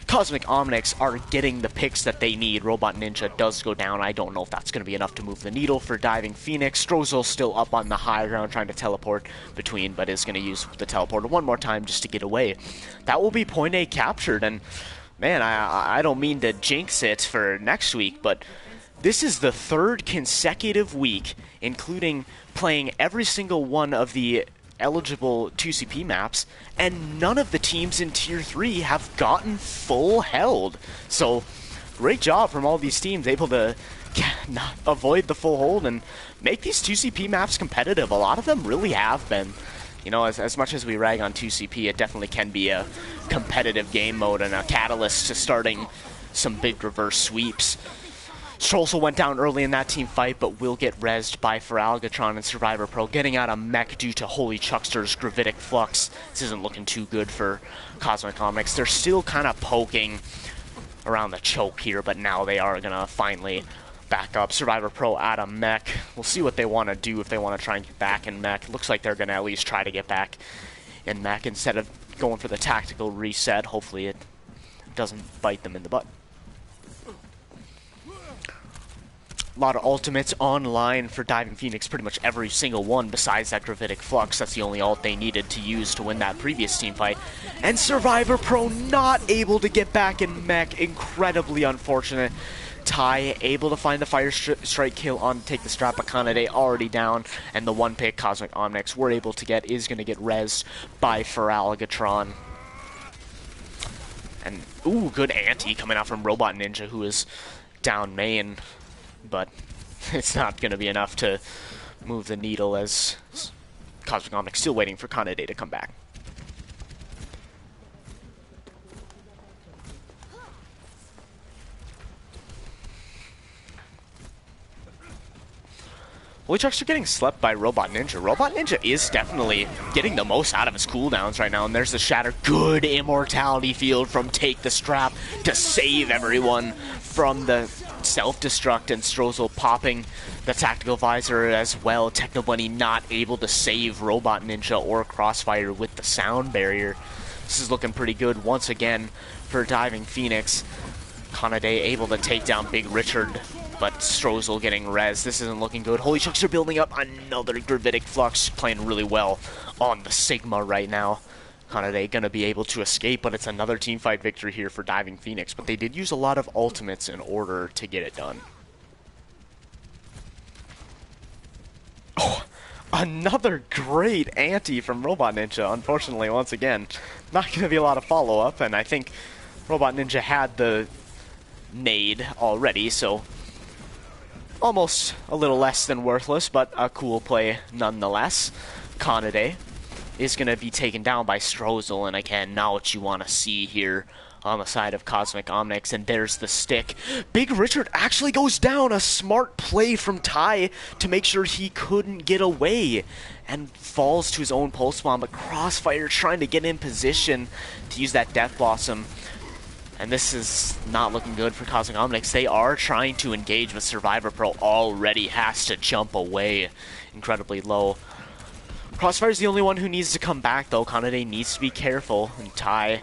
Cosmic Omnics are getting the picks that they need. Robot Ninja does go down. I don't know if that's going to be enough to move the needle for Diving Phoenix. Strozel still up on the high ground trying to teleport between, but is going to use the teleporter one more time just to get away. That will be point A captured, and man, I don't mean to jinx it for next week, but this is the 3rd consecutive week, including playing every single one of the eligible 2CP maps, and none of the teams in Tier 3 have gotten full held. So, great job from all these teams, able to avoid the full hold and make these 2CP maps competitive. A lot of them really have been. You know, as much as we rag on 2CP, it definitely can be a competitive game mode and a catalyst to starting some big reverse sweeps. Strozel went down early in that team fight, but will get rezzed by Feralgatron and Survivor Pro, getting out of mech due to Holy Chuckster's Gravitic Flux. This isn't looking too good for Cosmic Omnics. They're still kind of poking around the choke here, but now they are going to finally back up. Survivor Pro out of mech. We'll see what they want to do if they want to try and get back in mech. It looks like they're going to at least try to get back in mech instead of going for the tactical reset. Hopefully it doesn't bite them in the butt. A lot of ultimates online for Diving Phoenix, pretty much every single one besides that Gravitic Flux. That's the only ult they needed to use to win that previous team fight. And Survivor Pro not able to get back in mech. Incredibly unfortunate. Ty able to find the Fire Strike kill on Take the Strap, but Kanade already down. And the one pick Cosmic Omnics were able to get is going to get rezzed by Feralgatron. And, ooh, good anti coming out from Robot Ninja, who is down main. But it's not going to be enough to move the needle as Cosmic Omnics still waiting for Kanade to come back. Holy Chucks are getting slept by Robot Ninja. Robot Ninja is definitely getting the most out of his cooldowns right now, and there's the Shatter. Good immortality field from Take the Strap to save everyone from the self-destruct, and Strozel popping the Tactical Visor as well. Techno Bunny not able to save Robot Ninja or Crossfire with the sound barrier. This is looking pretty good once again for Diving Phoenix. Kanade able to take down Big Richard, but Strozel getting res. This isn't looking good. Holy Chucks are building up another Gravitic Flux, playing really well on the Sigma right now. Kanade gonna be able to escape, but it's another teamfight victory here for Diving Phoenix. But they did use a lot of ultimates in order to get it done. Oh, another great ante from Robot Ninja. Unfortunately, once again, not gonna be a lot of follow-up, and I think Robot Ninja had the nade already, so almost a little less than worthless, but a cool play nonetheless. Kanade is going to be taken down by Strozel, and again, not what you want to see here on the side of Cosmic Omnics, and there's the stick. Big Richard actually goes down. A smart play from Ty to make sure he couldn't get away, and falls to his own pulse bomb, but Crossfire trying to get in position to use that Death Blossom. And this is not looking good for Cosmic Omnics. They are trying to engage, but Survivor Pro already has to jump away incredibly low. Crossfire's the only one who needs to come back, though. Kanade needs to be careful, and Ty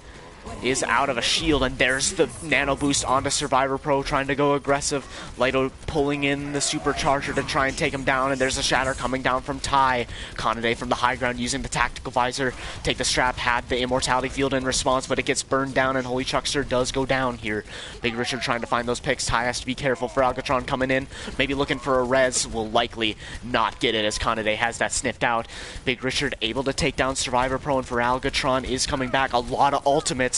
is out of a shield, and there's the nano boost onto Survivor Pro trying to go aggressive. Lido pulling in the supercharger to try and take him down, and there's a shatter coming down from Ty. Kanade from the high ground using the tactical visor. Take the strap, had the immortality field in response, but it gets burned down, and Holy Chuckster does go down here. Big Richard trying to find those picks. Ty has to be careful for Algatron coming in, maybe looking for a res. Will likely not get it as Kanade has that sniffed out. Big Richard able to take down Survivor Pro, and for Algatron is coming back. A lot of ultimates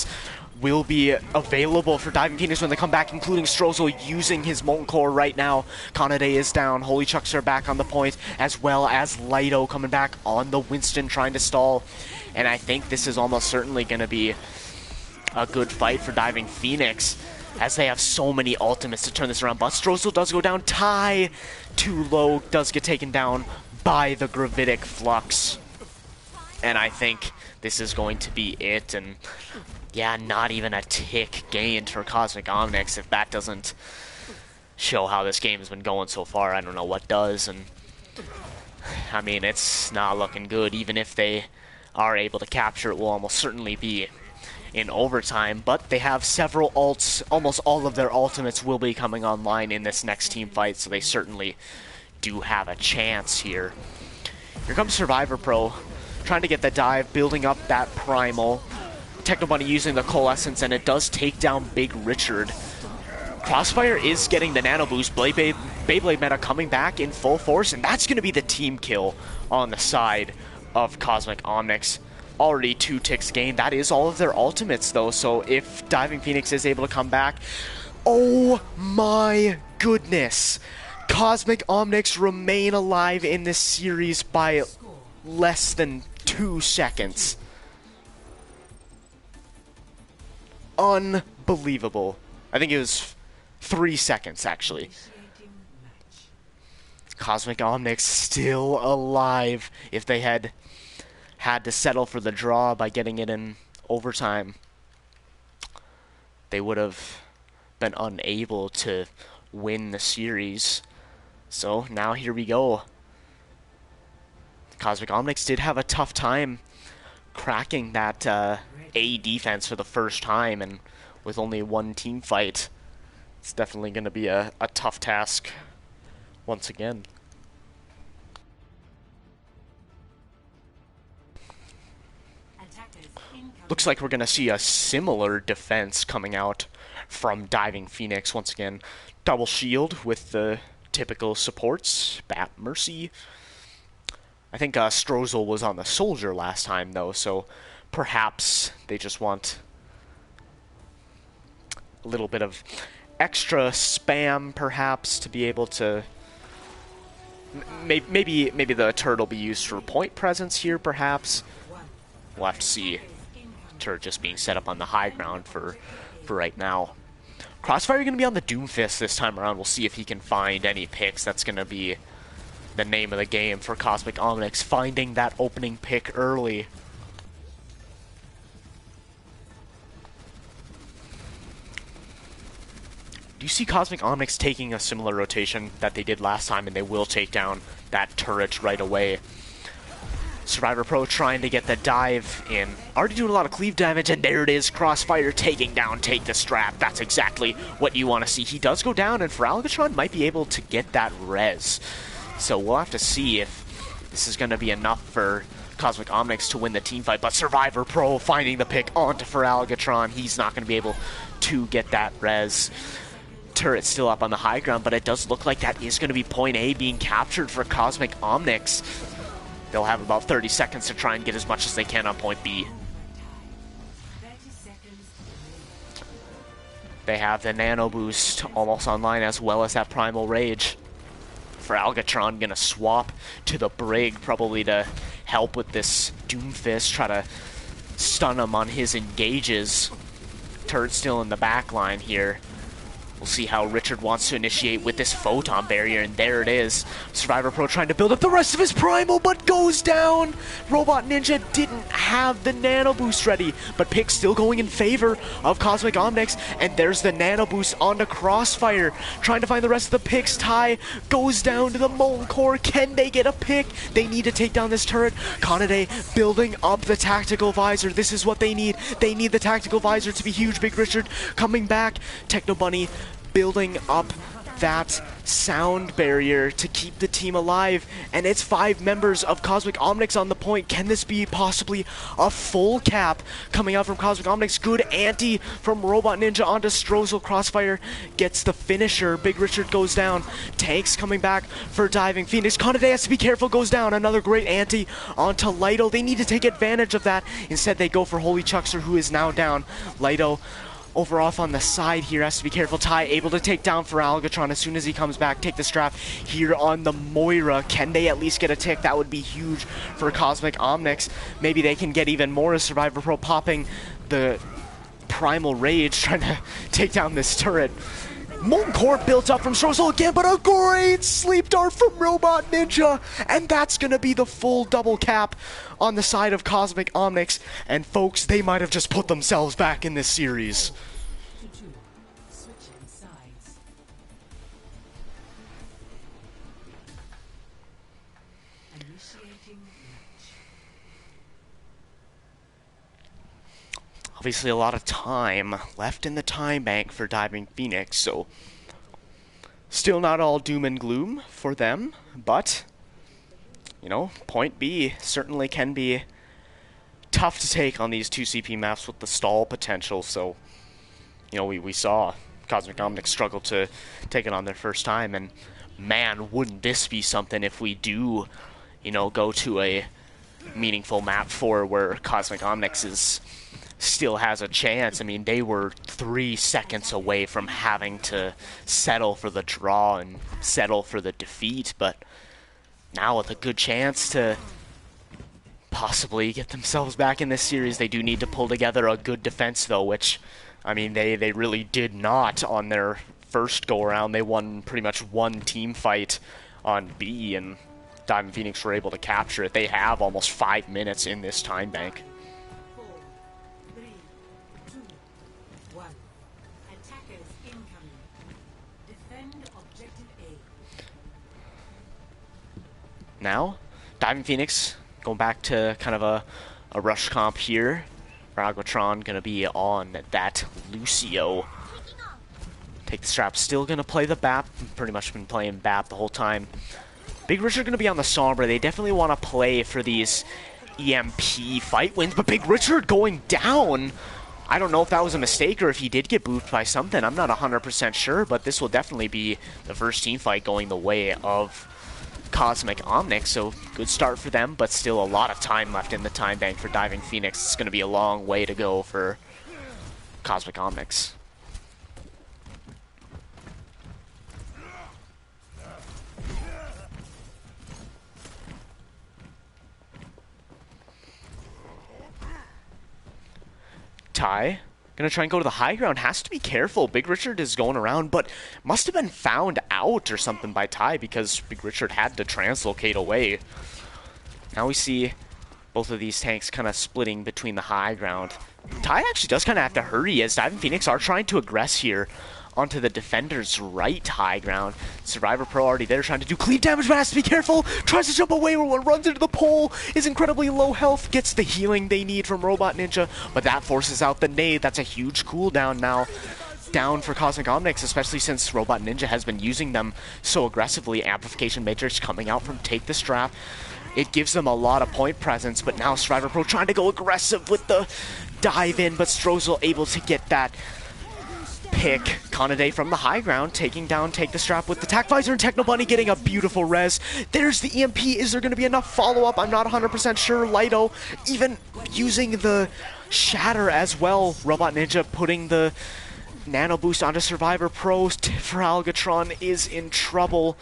will be available for Diving Phoenix when they come back, including Strozel using his Molten Core right now. Kanade is down. Holy Chucks are back on the point, as well as Lido coming back on the Winston trying to stall. And I think this is almost certainly going to be a good fight for Diving Phoenix, as they have so many ultimates to turn this around. But Strozel does go down. Ty, too low, does get taken down by the Gravitic Flux. And I think this is going to be it. And yeah, not even a tick gained for Cosmic Omnics. If that doesn't show how this game has been going so far, I don't know what does. And I mean, it's not looking good. Even if they are able to capture it, will almost certainly be in overtime. But they have several ults. Almost all of their ultimates will be coming online in this next team fight, so they certainly do have a chance here. Here comes Survivor Pro, trying to get the dive, building up that primal. Techno Bunny using the Coalescence, and it does take down Big Richard. Crossfire is getting the nano boost. Beyblade meta coming back in full force, and that's going to be the team kill on the side of Cosmic Omnics. Already 2 ticks gained. That is all of their ultimates, though, so if Diving Phoenix is able to come back... Oh my goodness! Cosmic Omnics remain alive in this series by less than 2 seconds. Unbelievable. I think it was 3 seconds, actually. Cosmic Omnics still alive. If they had to settle for the draw by getting it in overtime, they would have been unable to win the series. So now here we go. Cosmic Omnics did have a tough time cracking that A defense for the first time, and with only 1 team fight, it's definitely going to be a tough task once again. Looks like we're going to see a similar defense coming out from Diving Phoenix once again. Double shield with the typical supports, Bat Mercy. I think Strozel was on the Soldier last time, though, so perhaps they just want a little bit of extra spam, perhaps, to be able to Maybe the turret will be used for point presence here, perhaps. We'll have to see. Turret just being set up on the high ground for right now. Crossfire going to be on the Doomfist this time around. We'll see if he can find any picks. That's going to be the name of the game for Kosmic Omnics, finding that opening pick early. Do you see Kosmic Omnics taking a similar rotation that they did last time, and they will take down that turret right away? Survivor Pro trying to get the dive in. Already doing a lot of cleave damage, and there it is. Crossfire taking down Take the Strap. That's exactly what you want to see. He does go down, and Feraligatron might be able to get that res. So we'll have to see if this is going to be enough for Kosmic Omnics to win the team fight. But Survivor Pro finding the pick onto Feraligatron. He's not going to be able to get that res. Turret still up on the high ground, but it does look like that is going to be point A being captured for Kosmic Omnics. They'll have about 30 seconds to try and get as much as they can on point B. They have the Nano Boost almost online, as well as that Primal Rage. Feraligatron gonna swap to the Brig, probably to help with this Doomfist, try to stun him on his engages. Turret still in the back line here. We'll see how Richard wants to initiate with this Photon Barrier, and there it is. Survivor Pro trying to build up the rest of his Primal, but goes down! Robot Ninja didn't have the Nano Boost ready, but pick still going in favor of Kosmic Omnics, and there's the Nano Boost onto Crossfire. Trying to find the rest of the picks. Ty goes down to the Molten Core. Can they get a pick? They need to take down this turret. Kanade building up the Tactical Visor. This is what they need. They need the Tactical Visor to be huge. Big Richard coming back. Techno Bunny building up that sound barrier to keep the team alive, and it's 5 members of Kosmic Omnics on the point. Can this be possibly a full cap coming out from Kosmic Omnics? Good anti from Robot Ninja onto Strozel. Crossfire gets the finisher. Big Richard goes down. Tanks coming back for diving. Phoenix Kanade has to be careful, goes down. Another great anti onto Lido. They need to take advantage of that. Instead they go for Holy Chuckster, who is now down. Lido over off on the side here, has to be careful. Ty able to take down Feraligatron as soon as he comes back. Take the strap here on the Moira. Can they at least get a tick? That would be huge for Kosmic Omnics. Maybe they can get even more as Survivor Pro popping the Primal Rage, trying to take down this turret. Molten Core built up from Strozel again, but a great Sleep Dart from Robot Ninja, and that's going to be the full double cap on the side of Kosmic Omnics, and folks, they might have just put themselves back in this series. Switching sides. Initiating match. Obviously a lot of time left in the time bank for Diving Phoenix, so still not all doom and gloom for them, but you know, point B certainly can be tough to take on these 2 CP maps with the stall potential. So, you know, we saw Kosmic Omnics struggle to take it on their first time, and man, wouldn't this be something if we do, you know, go to a meaningful map 4 where Kosmic Omnics still has a chance. I mean, they were 3 seconds away from having to settle for the draw and settle for the defeat, but now with a good chance to possibly get themselves back in this series. They do need to pull together a good defense, though, which, I mean, they really did not on their first go-around. They won pretty much one team fight on B, and Diamond Phoenix were able to capture it. They have almost 5 minutes in this time bank. 4, 3, 2, 1. Attackers incoming. Defend objective A. Now, Diving Phoenix going back to kind of a rush comp here. Feraligatron going to be on that Lucio. Take the strap. Still going to play the BAP. Pretty much been playing BAP the whole time. Big Richard going to be on the Sombra. They definitely want to play for these EMP fight wins, but Big Richard going down. I don't know if that was a mistake or if he did get booped by something. I'm not 100% sure, but this will definitely be the first team fight going the way of Kosmic Omnics, so good start for them, but still a lot of time left in the time bank for Diving Phoenix. It's going to be a long way to go for Kosmic Omnics. Ty. Gonna try and go to the high ground. Has to be careful. Big Richard is going around, but must have been found out or something by Ty because Big Richard had to translocate away. Now we see both of these tanks kind of splitting between the high ground. Ty actually does kind of have to hurry as Diving Phoenix are trying to aggress here onto the defender's right high ground. Survivor Pro already there trying to do cleave damage, but has to be careful. Tries to jump away, runs into the pole, is incredibly low health, gets the healing they need from Robot Ninja, but that forces out the nade. That's a huge cooldown now down for Kosmic Omnics, especially since Robot Ninja has been using them so aggressively. Amplification Matrix coming out from Take the Strap. It gives them a lot of point presence, but now Survivor Pro trying to go aggressive with the dive in, but Strozel able to get that pick. Kanade from the high ground, taking down Take the Strap with the Tac Visor, and Techno Bunny getting a beautiful res. There's the EMP. Is there going to be enough follow-up? I'm not 100% sure. Lido even using the Shatter as well. Robot Ninja putting the Nano Boost onto Survivor Pro. For Algatron is in trouble.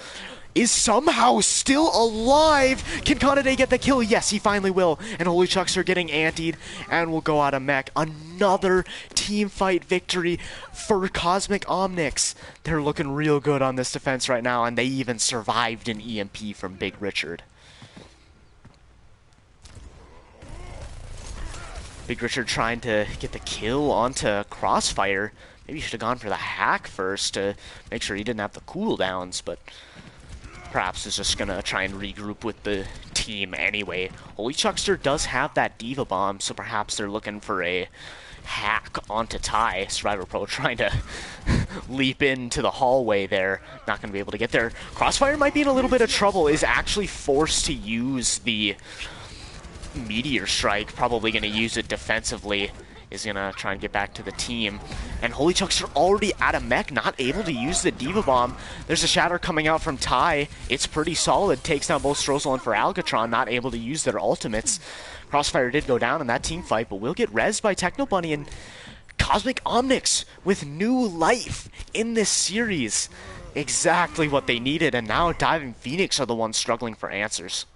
Is somehow still alive. Can Kanade get the kill? Yes, he finally will. And Holy Chucks are getting antied and will go out of mech. Another team fight victory for Kosmic Omnics. They're looking real good on this defense right now, and they even survived an EMP from Big Richard. Big Richard trying to get the kill onto Crossfire. Maybe he should have gone for the hack first to make sure he didn't have the cooldowns, but perhaps is just gonna try and regroup with the team anyway. Holy Chuckster does have that Diva Bomb, so perhaps they're looking for a hack onto Ty. Survivor Pro trying to leap into the hallway there. Not gonna be able to get there. Crossfire might be in a little bit of trouble, is actually forced to use the Meteor Strike. Probably gonna use it defensively. Is gonna try and get back to the team. And Holy Chucks are already out of mech, not able to use the Diva Bomb. There's a Shatter coming out from Ty. It's pretty solid. Takes down both Strozel and for Algatron, not able to use their ultimates. Crossfire did go down in that team fight, but will get rezzed by Techno Bunny, and Kosmic Omnics with new life in this series. Exactly what they needed, and now Diving Phoenix are the ones struggling for answers.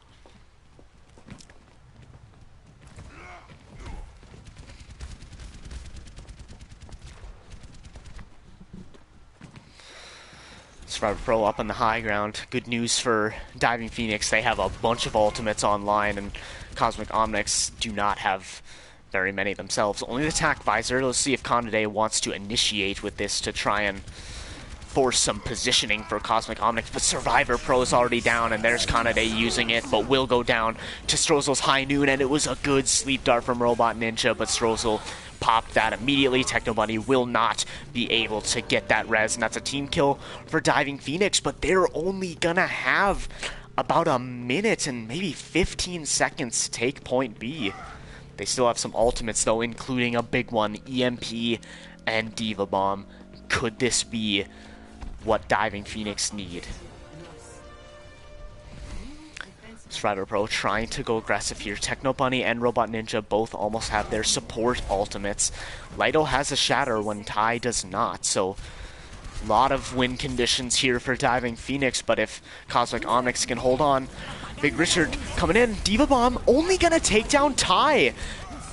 Survivor Pro up on the high ground. Good news for Diving Phoenix. They have a bunch of ultimates online, and Kosmic Omnics do not have very many themselves. Only the Tac Visor. Let's see if Kanade wants to initiate with this to try and force some positioning for Kosmic Omnics. But Survivor Pro is already down, and there's Kanade using it, but will go down to Strozel's High Noon, and it was a good sleep dart from Robot Ninja, but Strozel popped that immediately. Techno Bunny will not be able to get that res, and that's a team kill for Diving Phoenix, but they're only gonna have about a minute and maybe 15 seconds to take point B. They still have some ultimates though, including a big one, EMP and Diva Bomb. Could this be what Diving Phoenix need? Survivor Pro trying to go aggressive here. Techno Bunny and Robot Ninja both almost have their support ultimates. Lido has a Shatter when Ty does not, so a lot of win conditions here for Diving Phoenix, but if Kosmic Omnics can hold on. Big Richard coming in. Diva Bomb only gonna take down Ty.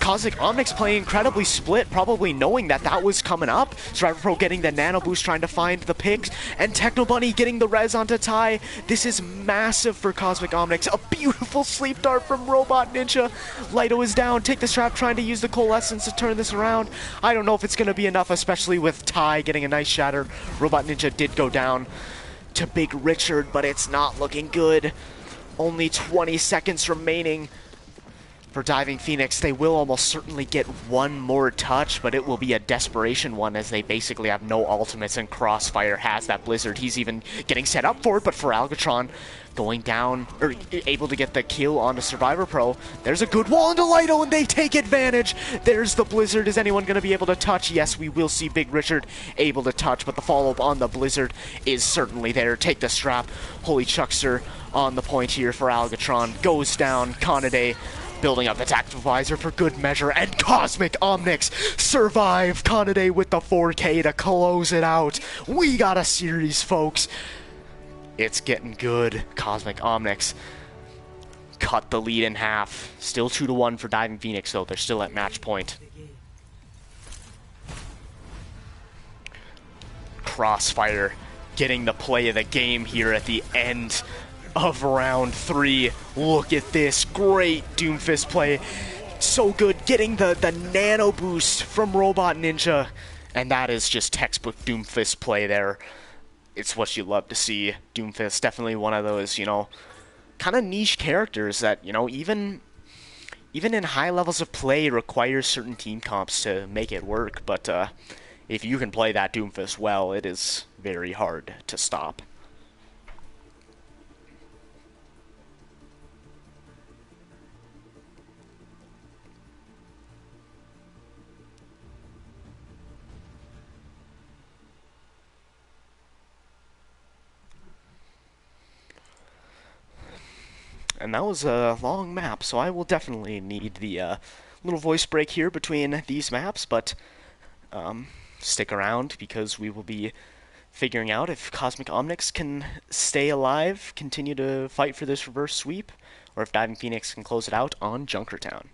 Kosmic Omnics playing incredibly split, probably knowing that that was coming up. Survivor Pro getting the Nano Boost, trying to find the picks, and Techno Bunny getting the res onto Ty. This is massive for Kosmic Omnics. A beautiful sleep dart from Robot Ninja. Lido is down. Take the Strap, trying to use the Coalescence to turn this around. I don't know if it's going to be enough, especially with Ty getting a nice Shatter. Robot Ninja did go down to Big Richard, but it's not looking good. Only 20 seconds remaining for Diving Phoenix. They will almost certainly get one more touch, but it will be a desperation one as they basically have no ultimates, and Crossfire has that Blizzard. He's even getting set up for it, but for Algatron going down, or able to get the kill onto Survivor Pro. There's a good wall into Lido, and they take advantage. There's the Blizzard. Is anyone going to be able to touch? Yes, we will see Big Richard able to touch, but the follow-up on the Blizzard is certainly there. Take the Strap. Holy Chuckster on the point here for Algatron. Goes down. Kanade building up the Tactical Visor for good measure, and Kosmic Omnics survive. Kanade with the 4K to close it out. We got a series, folks. It's getting good. Kosmic Omnics cut the lead in half. Still 2-1 for Diving Phoenix, though. They're still at match point. Crossfire getting the play of the game here at the end of round 3. Look at this great Doomfist play. So good, getting the nano boost from Robot Ninja. And that is just textbook Doomfist play there. It's what you love to see. Doomfist, definitely one of those, you know, kind of niche characters that, you know, even in high levels of play requires certain team comps to make it work. But if you can play that Doomfist well, it is very hard to stop. And that was a long map, so I will definitely need the little voice break here between these maps, but stick around because we will be figuring out if Cosmic Omnics can stay alive, continue to fight for this reverse sweep, or if Diving Phoenix can close it out on Junkertown.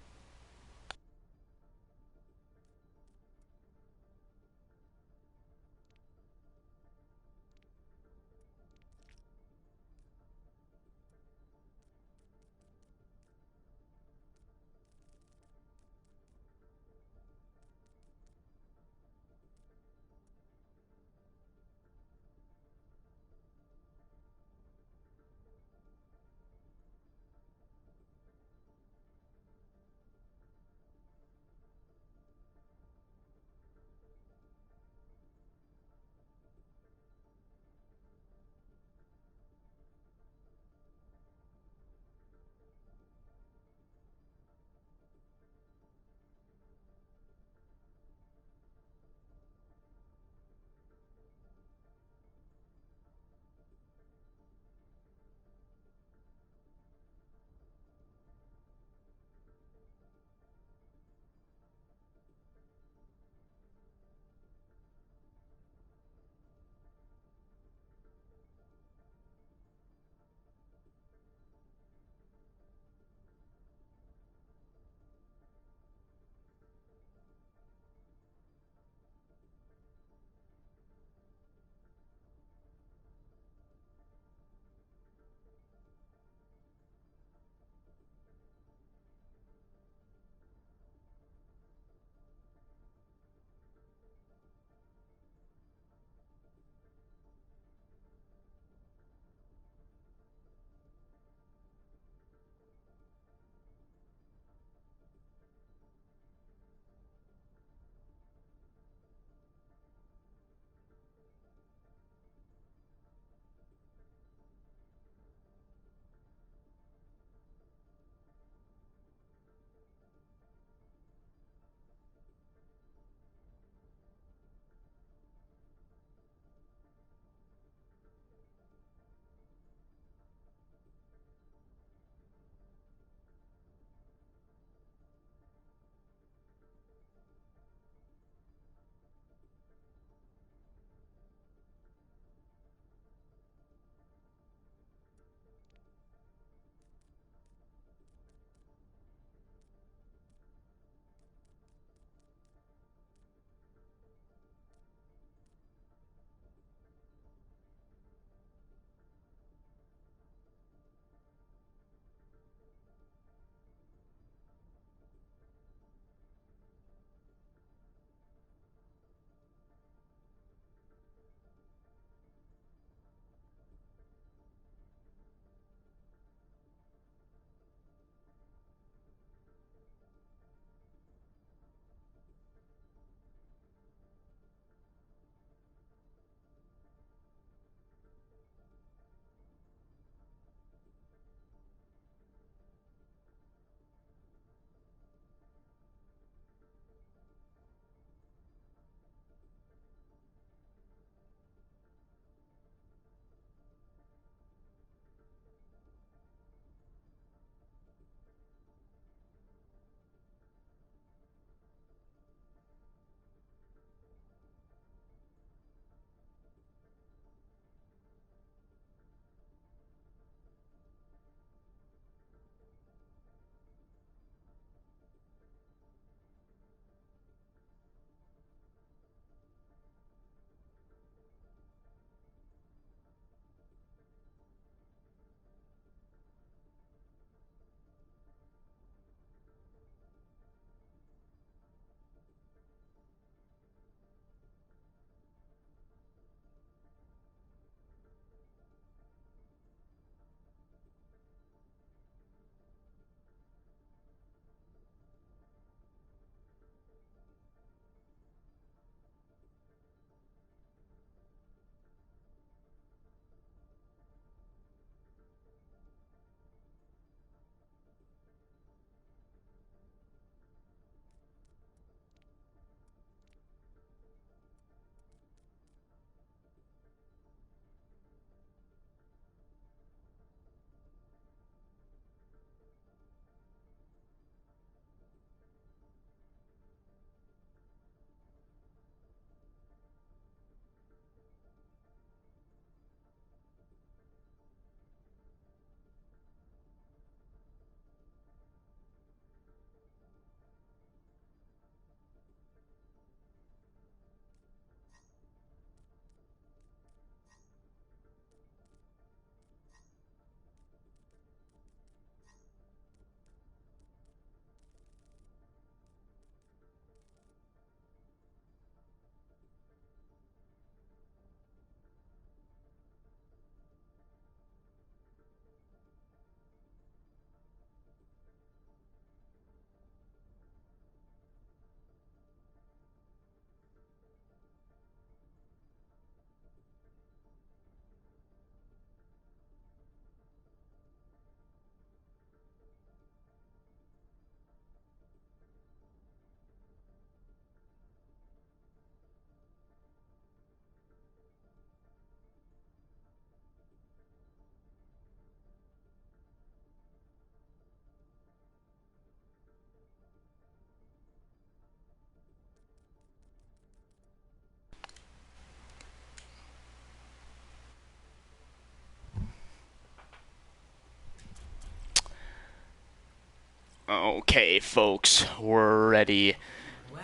Okay, folks, we're ready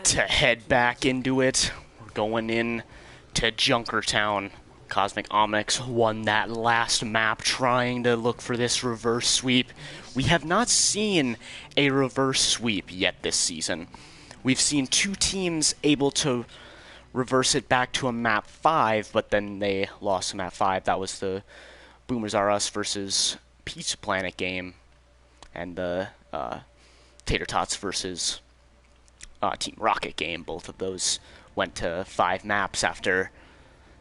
to head back into it. We're going in to Junkertown. Kosmic Omnics won that last map trying to look for this reverse sweep. We have not seen a reverse sweep yet this season. We've seen two teams able to reverse it back to a map 5, but then they lost to map 5. That was the Boomers R Us versus Pizza Planet game, and the Tater Tots versus Team Rocket game. Both of those went to 5 maps after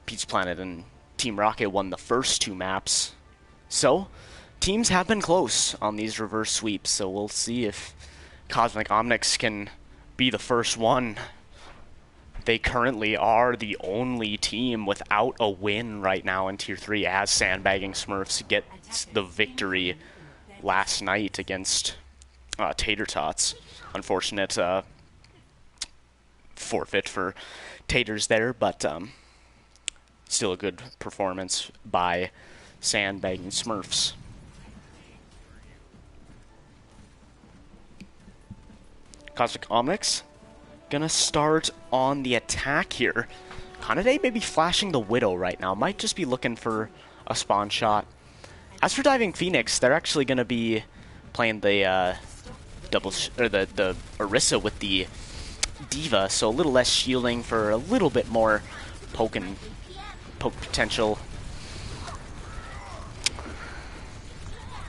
Pizza Planet and Team Rocket won the first 2 maps. So, teams have been close on these reverse sweeps, so we'll see if Kosmic Omnics can be the first one. They currently are the only team without a win right now in Tier 3 as Sandbagging Smurfs get the victory last night against Tater Tots. Unfortunate forfeit for Taters there, but still a good performance by Sandbagging Smurfs. Kosmic Omnics gonna start on the attack here. Kanade may be flashing the Widow right now. Might just be looking for a spawn shot. As for Diving Phoenix, they're actually gonna be playing the the Orisa with the Diva, so a little less shielding for a little bit more poke potential.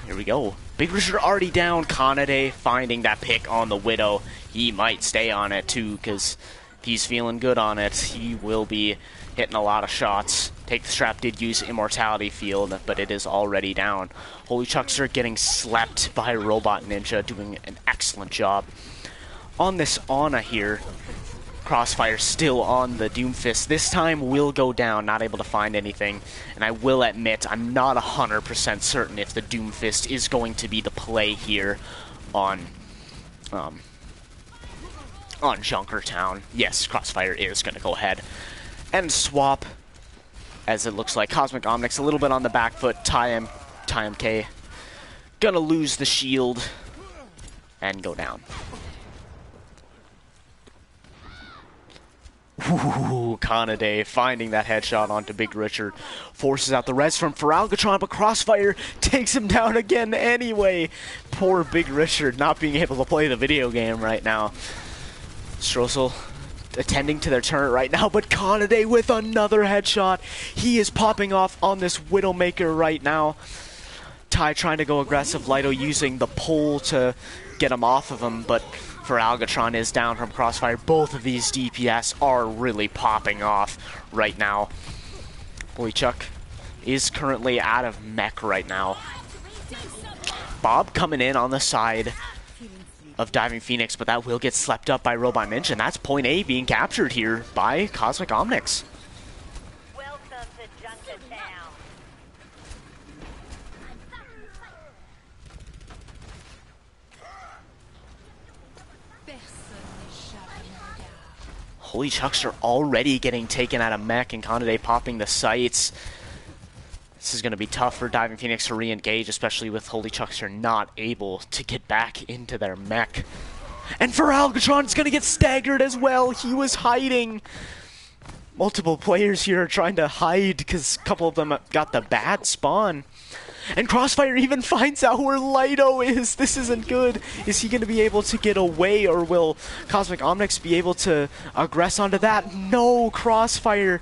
Here we go. Big Richard already down. Kanade finding that pick on the Widow. He might stay on it too, because he's feeling good on it. He will be hitting a lot of shots. Take the Strap did use Immortality Field, but it is already down. Holy Chuckster getting slept by Robot Ninja, doing an excellent job. On this Ana here, Crossfire still on the Doomfist. This time will go down, not able to find anything. And I will admit, I'm not 100% certain if the Doomfist is going to be the play here on Junkertown. Yes, Crossfire is going to go ahead and swap, as it looks like Kosmic Omnics a little bit on the back foot. TMK gonna lose the shield and go down. Ooh, Kanade finding that headshot onto Big Richard. Forces out the res from Feralgatron, but Crossfire takes him down again anyway. Poor Big Richard not being able to play the video game right now. Stroessel attending to their turret right now, but Kanade with another headshot. He is popping off on this Widowmaker right now. Ty trying to go aggressive, Lido using the pole to get him off of him, but Feralgatron is down from Crossfire. Both of these DPS are really popping off right now. Holy Chuck is currently out of mech right now. Bob coming in on the side of Diving Phoenix, but that will get slept up by Robot Ninja, and that's point A being captured here by Kosmic Omnics. Welcome to Junkertown. Holy Chuckster already getting taken out of mech, and Kanade popping the sights. This is going to be tough for Diving Phoenix to re-engage, especially with Holy Chuckster not able to get back into their mech. And Feralgatron's going to get staggered as well. He was hiding. Multiple players here are trying to hide because a couple of them got the bad spawn. And Crossfire even finds out where Lido is. This isn't good. Is he going to be able to get away, or will Kosmic Omnics be able to aggress onto that? No, Crossfire.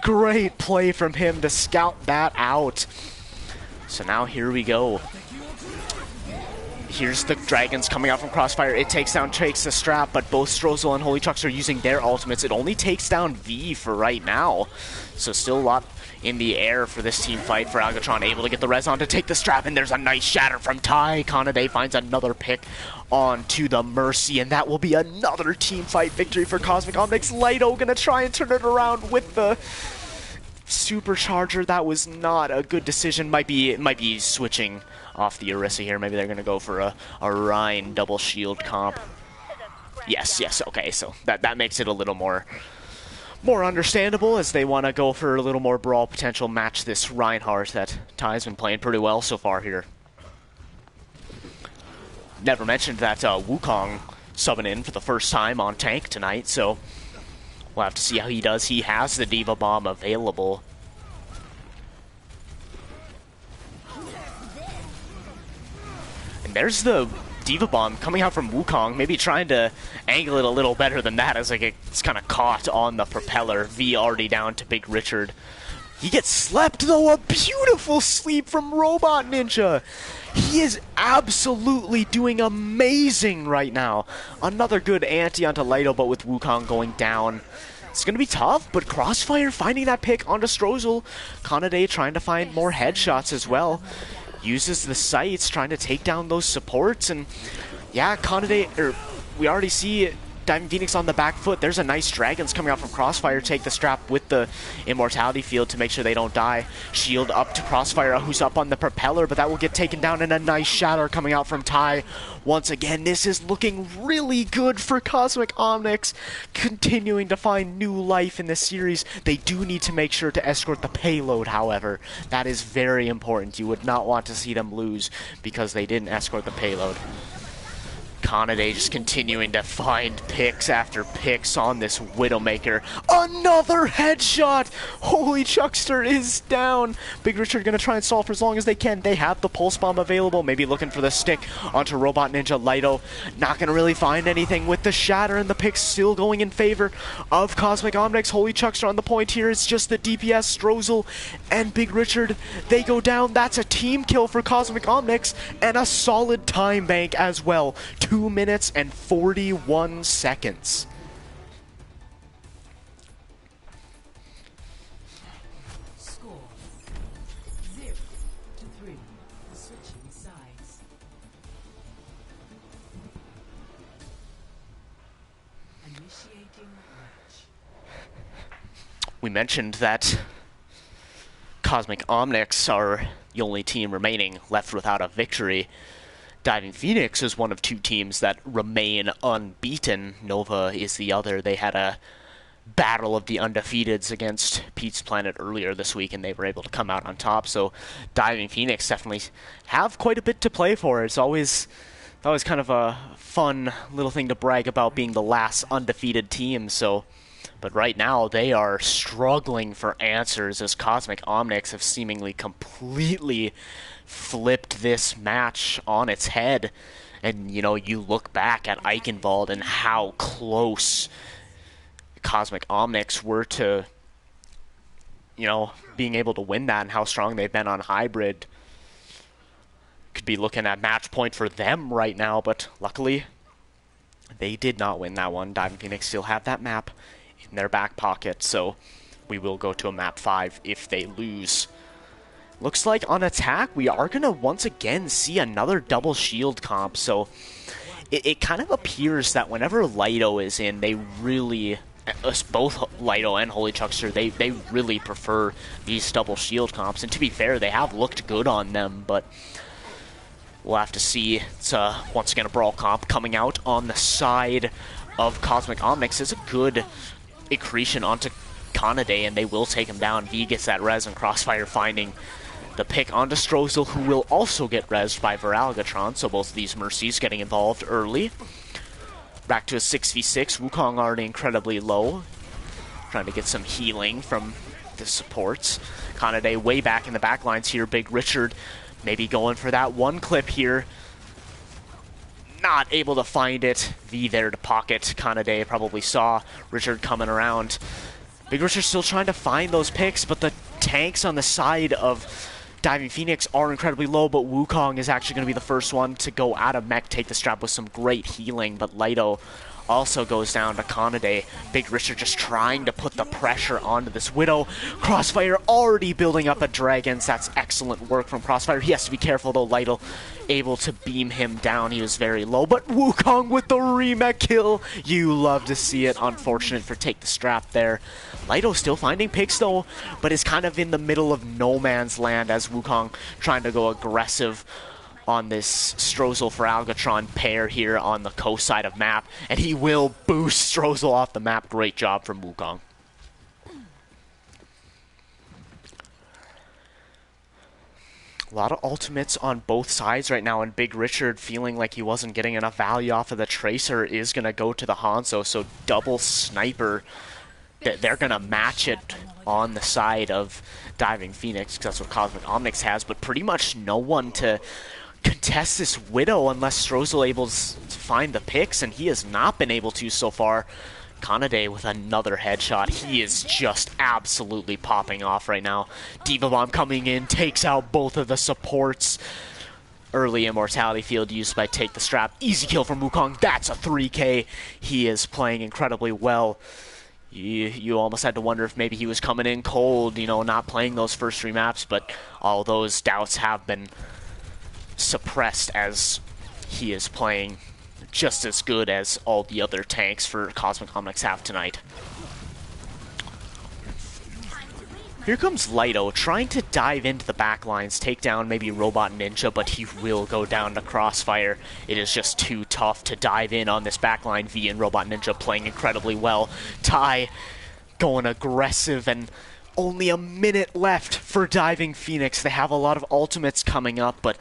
Great play from him to scout that out. So now here we go. Here's the Dragons coming out from Crossfire. It takes the Strap, but both Stroessel and Holy Chucks are using their ultimates. It only takes down V for right now. So still a lot in the air for this team fight. Feralgatron able to get the res on to take the Strap, and there's a nice shatter from Ty. Kanade finds another pick onto the Mercy, and that will be another team fight victory for Kosmic Omnics. Lido gonna try and turn it around with the Supercharger. That was not a good decision. Might be switching off the Orisa here. Maybe they're gonna go for a Rhine double shield comp. Yes, okay, so that makes it a little more understandable, as they want to go for a little more brawl potential, match this Reinhardt that Ty's been playing pretty well so far here. never mentioned that Wukong subbing in for the first time on tank tonight, so we'll have to see how he does. He has the Diva Bomb available. And there's the Diva Bomb coming out from Wukong, maybe trying to angle it a little better than that as it gets kind of caught on the propeller. V already down to Big Richard. He gets slept, though. A beautiful sleep from Robot Ninja. He is absolutely doing amazing right now. Another good anti onto Lido, but with Wukong going down, it's going to be tough, but Crossfire finding that pick onto Strozel. Kanade trying to find more headshots as well. Uses the sights, trying to take down those supports, and yeah, Kanade, we already see Diving Phoenix on the back foot. There's a nice Dragons coming out from Crossfire, take the strap with the Immortality Field to make sure they don't die. Shield up to Crossfire, who's up on the propeller, but that will get taken down, and a nice Shatter coming out from Ty. Once again, this is looking really good for Kosmic Omnics, continuing to find new life in this series. They do need to make sure to escort the payload, however. That is very important. You would not want to see them lose because they didn't escort the payload. Kanade just continuing to find picks after picks on this Widowmaker. Another headshot! Holy Chuckster is down. Big Richard gonna try and stall for as long as they can. They have the Pulse Bomb available, maybe looking for the stick onto Robot Ninja. Lido not gonna really find anything with the Shatter, and the picks still going in favor of Cosmic Omnics. Holy Chuckster on the point here. It's just the DPS, Strozel and Big Richard. They go down. That's a team kill for Cosmic Omnics, and a solid time bank as well. 2 minutes and 41 seconds. Score 0-3. Switching sides. Initiating match. We mentioned that Cosmic Omnics are the only team remaining left without a victory. Diving Phoenix is one of two teams that remain unbeaten. Nova is the other. They had a battle of the undefeateds against Pete's Planet earlier this week, and they were able to come out on top. So Diving Phoenix definitely have quite a bit to play for. It's always kind of a fun little thing to brag about, being the last undefeated team. But right now, they are struggling for answers as Cosmic Omnics have seemingly completely flipped this match on its head. And, you know, you look back at Eichenwald and how close Cosmic Omnics were to, you know, being able to win that, and how strong they've been on Hybrid. Could be looking at match point for them right now, but luckily they did not win that one. Diving Phoenix still have that map in their back pocket, so we will go to a map 5 if they lose. Looks like on attack, we are going to once again see another double shield comp, so it kind of appears that whenever Lido is in, they really, both Lido and Holy Chuckster, they really prefer these double shield comps. And to be fair, they have looked good on them, but we'll have to see. It's once again a brawl comp coming out on the side of Cosmic Omnics. Is a good accretion onto Kanade, and they will take him down. V gets that res, and Crossfire finding the pick onto Strozel, who will also get rezzed by Viralgatron, so both of these Mercies getting involved early. Back to a 6v6, Wukong already incredibly low, trying to get some healing from the supports. Kanade way back in the back lines here. Big Richard maybe going for that one clip here. Not able to find it. V there to pocket. Kanade probably saw Richard coming around. Big Richard still trying to find those picks, but the tanks on the side of Diving Phoenix are incredibly low, but Wukong is actually going to be the first one to go out of mech, take the strap with some great healing, but Lido also goes down to Kanade. Big Richard just trying to put the pressure onto this Widow. Crossfire already building up a Dragons. That's excellent work from Crossfire. He has to be careful though. Lido able to beam him down. He was very low, but Wukong with the remech kill. You love to see it. Unfortunate for take the strap there. Lido still finding picks though, but is kind of in the middle of no man's land as Wukong trying to go aggressive on this Strozel for Algatron pair here on the coast side of map, and he will boost Strozel off the map. Great job from Wukong. A lot of ultimates on both sides right now, and Big Richard, feeling like he wasn't getting enough value off of the Tracer, is going to go to the Hanzo, so double sniper. They're going to match it on the side of Diving Phoenix, because that's what Cosmic Omnics has, but pretty much no one to contest this Widow unless Strozel able to find the picks, and he has not been able to so far. Kanade with another headshot. He is just absolutely popping off right now. Diva Bomb coming in, takes out both of the supports. Early Immortality Field used by Take the Strap. Easy kill from Wukong. That's a 3K. He is playing incredibly well. You almost had to wonder if maybe he was coming in cold, you know, not playing those first 3 maps, but all those doubts have been suppressed as he is playing just as good as all the other tanks for Cosmic Omnics have tonight. Here comes Lido, trying to dive into the back lines, take down maybe Robot Ninja, but he will go down to Crossfire. It is just too tough to dive in on this backline. V and Robot Ninja playing incredibly well. Ty going aggressive, and only a minute left for Diving Phoenix. They have a lot of ultimates coming up, but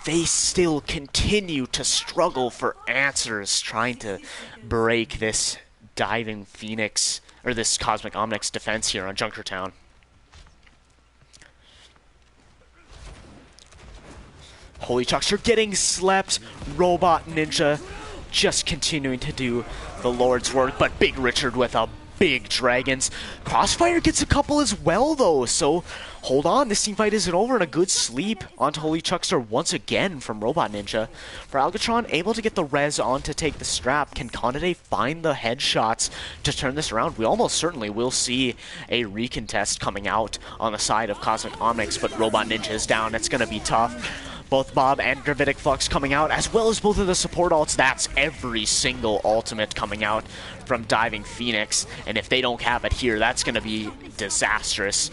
they still continue to struggle for answers, trying to break this Diving Phoenix, or this Cosmic Omnics defense here on Junkertown. Holy Chucks are getting slept. Robot Ninja just continuing to do the Lord's work, but Big Richard with a big Dragons. Crossfire gets a couple as well, though, so hold on, this teamfight isn't over, and a good sleep onto Holy Chuckster once again from Robot Ninja. For Algatron, able to get the res on to take the strap. Can Kanade find the headshots to turn this around? We almost certainly will see a recontest coming out on the side of Cosmic Omnics, but Robot Ninja is down. It's going to be tough. Both Bob and Gravitic Flux coming out, as well as both of the support ults. That's every single ultimate coming out from Diving Phoenix, and if they don't have it here, that's going to be disastrous.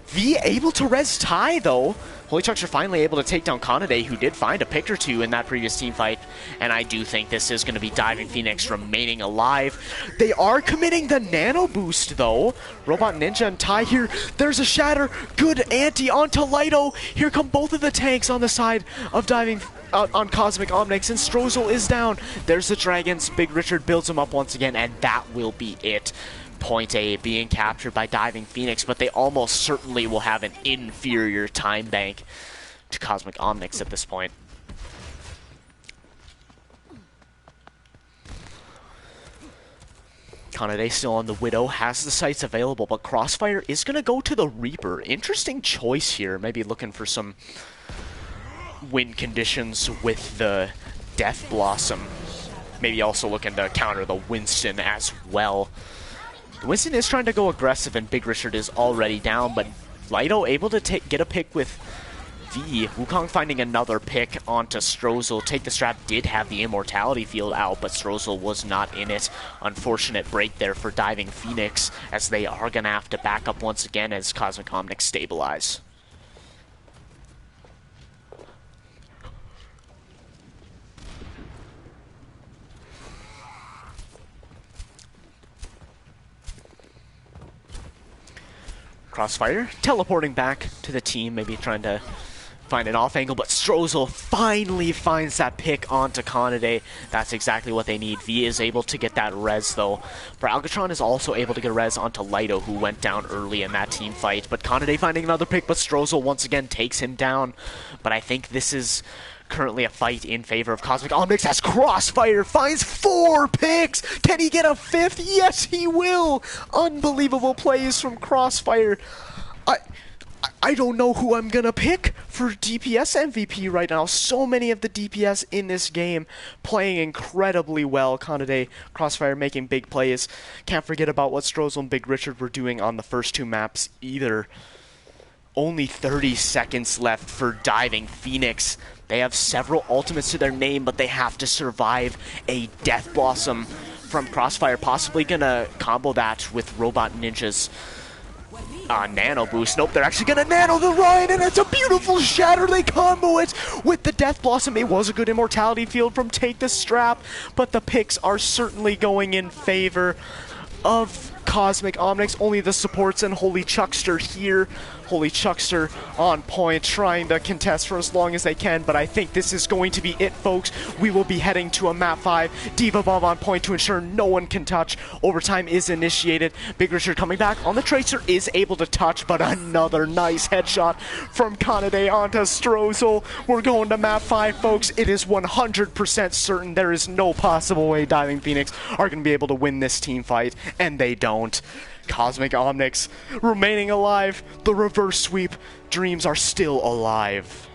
V able to res Ty, though. Holy Chucks are finally able to take down Kanade, who did find a pick or two in that previous team fight, and I do think this is going to be Diving Phoenix remaining alive. They are committing the nano boost, though. Robot Ninja and Ty here. There's a shatter. Good anti onto Lido. Here come both of the tanks on the side of Diving on Cosmic Omnics, and Strozel is down. There's the Dragons. Big Richard builds him up once again, and that will be it. Point A being captured by Diving Phoenix, but they almost certainly will have an inferior time bank to Cosmic Omnics at this point. Kanade still on the Widow, has the sights available, but Crossfire is going to go to the Reaper. Interesting choice here, maybe looking for some win conditions with the Death Blossom. Maybe also looking to counter the Winston as well. Winston is trying to go aggressive, and Big Richard is already down, but Lido able to get a pick with V. Wukong finding another pick onto Strozel. Take the Strap did have the Immortality Field out, but Strozel was not in it. Unfortunate break there for Diving Phoenix, as they are going to have to back up once again as Cosmic Omnics stabilize. Crossfire teleporting back to the team, maybe trying to find an off angle, but Strozel finally finds that pick onto Kanade. That's exactly what they need. V is able to get that res, though. For Algatron is also able to get a res onto Lido, who went down early in that team fight. But Kanade finding another pick, but Strozel once again takes him down. But I think this is currently a fight in favor of Cosmic Omnics, as Crossfire finds 4 picks. Can he get a 5th? Yes, he will. Unbelievable plays from Crossfire. I don't know who I'm gonna pick for DPS MVP right now. So many of the DPS in this game playing incredibly well. Kanade, Crossfire making big plays. Can't forget about what Strozel and Big Richard were doing on the first 2 maps either. Only 30 seconds left for Diving Phoenix. They have several ultimates to their name, but they have to survive a Death Blossom from Crossfire. Possibly gonna combo that with Robot Ninja's nano boost. Nope, they're actually gonna nano the Ryan, and it's a beautiful shatter. They combo it with the Death Blossom. It was a good Immortality Field from Take the Strap, but the picks are certainly going in favor of Kosmic, Omnics, only the supports and Holy Chuckster here. Holy Chuckster on point, trying to contest for as long as they can, but I think this is going to be it, folks. We will be heading to a map 5. Diva Bomb on point to ensure no one can touch. Overtime is initiated. Big Richard coming back on the Tracer is able to touch, but another nice headshot from Kanade onto Strozel. We're going to map 5, folks. It is 100% certain there is no possible way Diving Phoenix are going to be able to win this team fight, and they don't. Kosmic Omnics remaining alive. The reverse sweep. Dreams are still alive.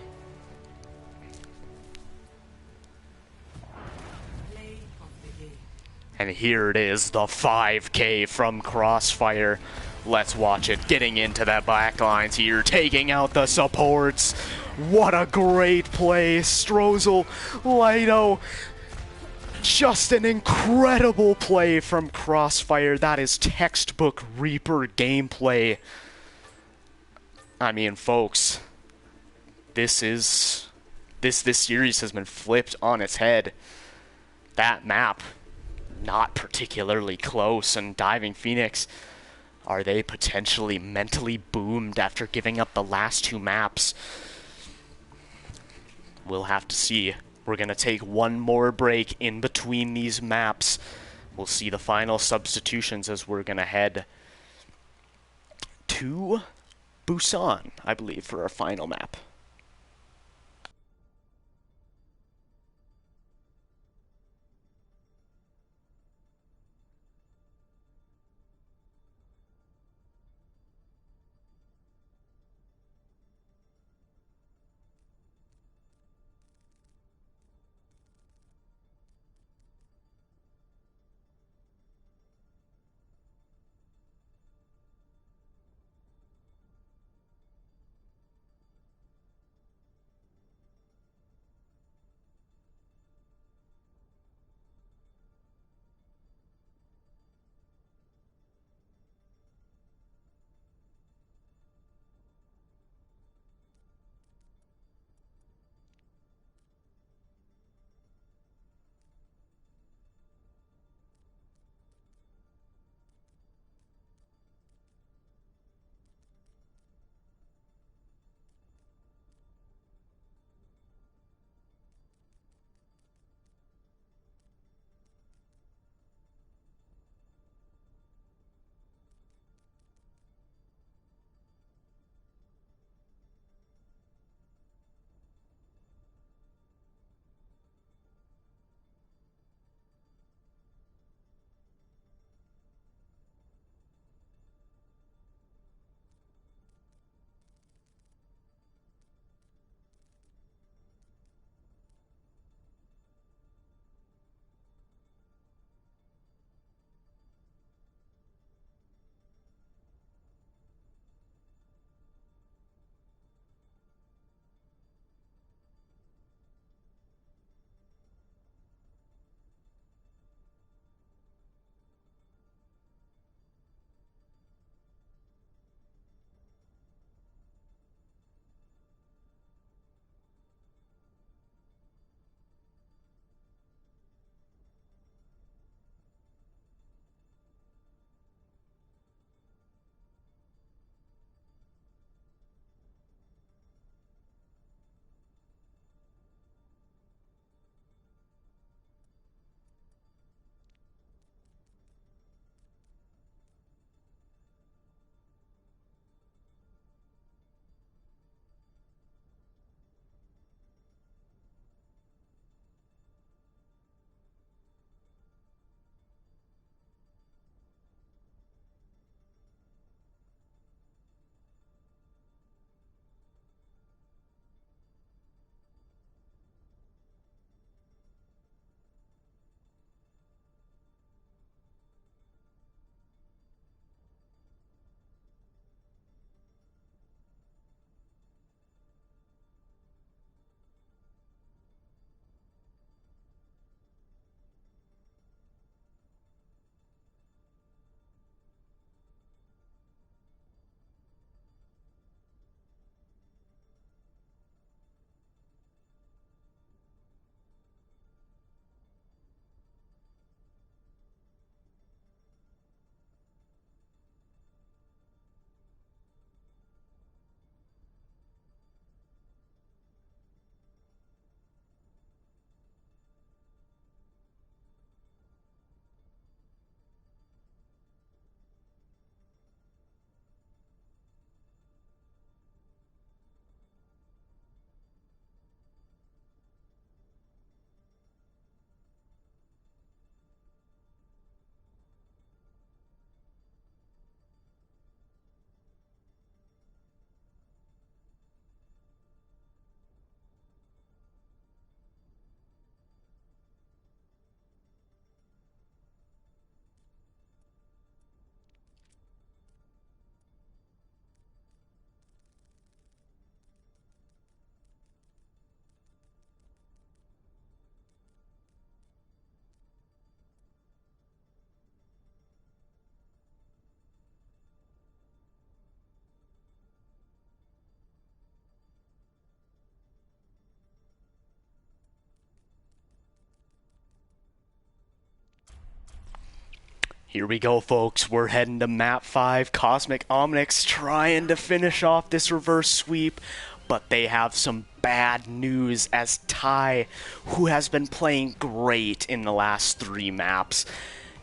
Play of the game. And here it is, the 5K from Crossfire. Let's watch it. Getting into the back lines here, taking out the supports. What a great play. Strozel, Lido. Just an incredible play from Crossfire. That is textbook Reaper gameplay. I mean, folks, this series has been flipped on its head. That map, not particularly close, and Diving Phoenix, are they potentially mentally boomed after giving up the last 2 maps? We'll have to see. We're going to take one more break in between these maps. We'll see the final substitutions as we're going to head to Busan, I believe, for our final map. Here we go, folks. We're heading to map 5. Kosmic Omnics trying to finish off this reverse sweep, but they have some bad news as Ty, who has been playing great in the last 3 maps,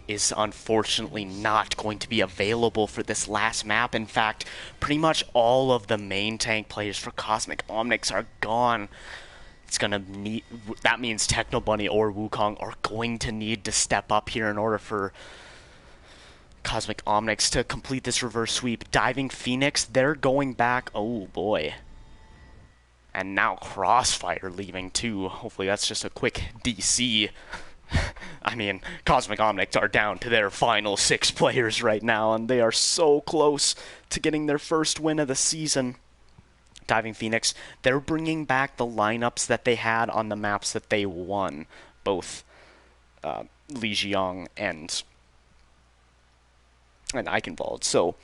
is unfortunately not going to be available for this last map. In fact, pretty much all of the main tank players for Kosmic Omnics are gone. It's gonna need, that means Techno Bunny or Wukong are going to need to step up here in order for Kosmic Omnics to complete this reverse sweep. Diving Phoenix, they're going back. Oh boy. And now Crossfire leaving too. Hopefully that's just a quick DC. I mean, Kosmic Omnics are down to their final 6 players right now, and they are so close to getting their first win of the season. Diving Phoenix, they're bringing back the lineups that they had on the maps that they won. Both Li Jiang and Eichenwald. So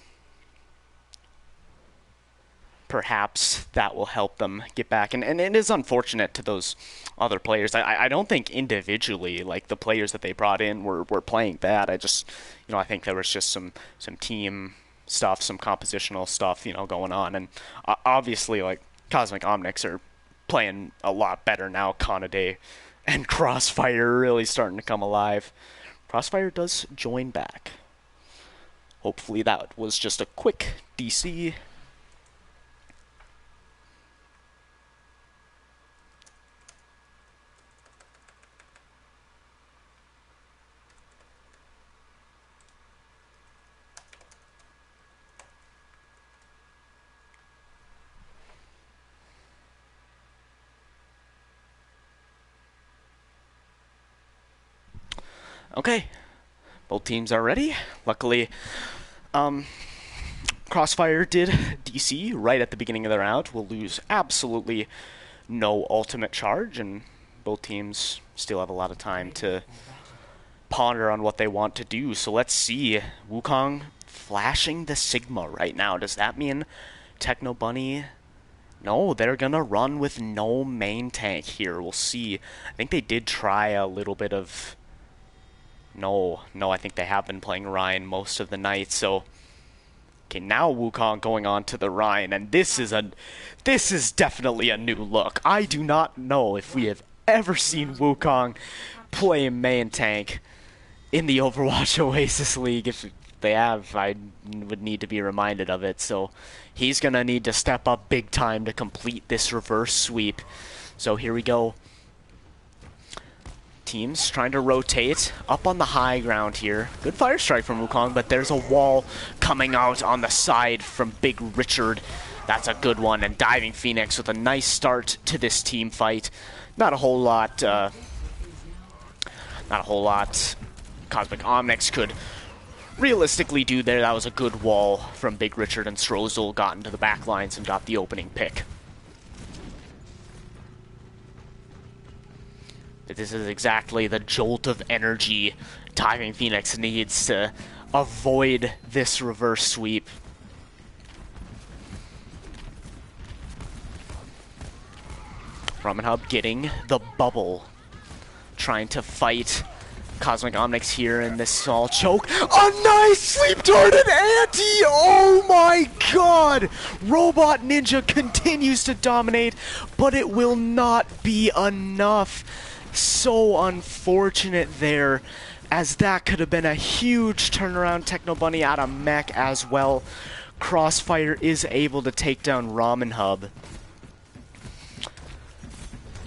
perhaps that will help them get back. And it is unfortunate to those other players. I don't think individually, like, the players that they brought in were playing bad. I just, I think there was just some team stuff, some compositional stuff, going on. And obviously, like, Kosmic Omnics are playing a lot better now. Kanade and Crossfire are really starting to come alive. Crossfire does join back. Hopefully that was just a quick DC. Okay, both teams are ready. Luckily, Crossfire did DC right at the beginning of the round. Will lose absolutely no ultimate charge, and both teams still have a lot of time to ponder on what they want to do. So let's see. Wukong flashing the Sigma right now. Does that mean Techno Bunny? No, they're gonna run with no main tank here. We'll see. I think they did try a little bit of... No, I think they have been playing Ryan most of the night, so... Okay, now Wukong going on to the Ryan, and this is definitely a new look. I do not know if we have ever seen Wukong play main tank in the Overwatch Oasis League. If they have, I would need to be reminded of it, so he's gonna need to step up big time to complete this reverse sweep. So here we go. Teams trying to rotate up on the high ground here. Good fire strike from Wukong, but there's a wall coming out on the side from Big Richard. That's a good one. And Diving Phoenix with a nice start to this team fight. Not a whole lot. Kosmic Omnics could realistically do there. That was a good wall from Big Richard, and Strozel got into the back lines and got the opening pick. This is exactly the jolt of energy Diving Phoenix needs to avoid this reverse sweep. Ramen Hub getting the bubble. Trying to fight Kosmic Omnics here in this small choke. A nice sleep darted anti! Oh my god! Robot Ninja continues to dominate, but it will not be enough. So unfortunate there, as that could have been a huge turnaround. Techno Bunny out of mech as well. Crossfire is able to take down Ramen Hub.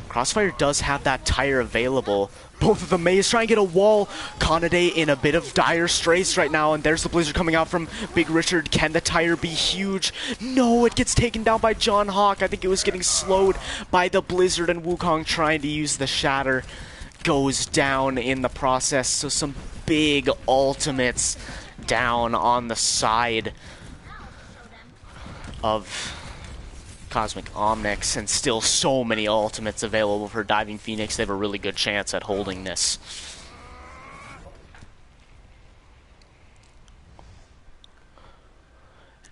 Crossfire does have that tire available. Both of them Maze trying to get a wall. Kanade in a bit of dire straits right now, and there's the blizzard coming out from Big Richard. Can the tire be huge? No, it gets taken down by John Hawk. I think it was getting slowed by the blizzard, and Wukong trying to use the shatter goes down in the process. So some big ultimates down on the side of Kosmic Omnics, and still so many ultimates available for Diving Phoenix. They have a really good chance at holding this.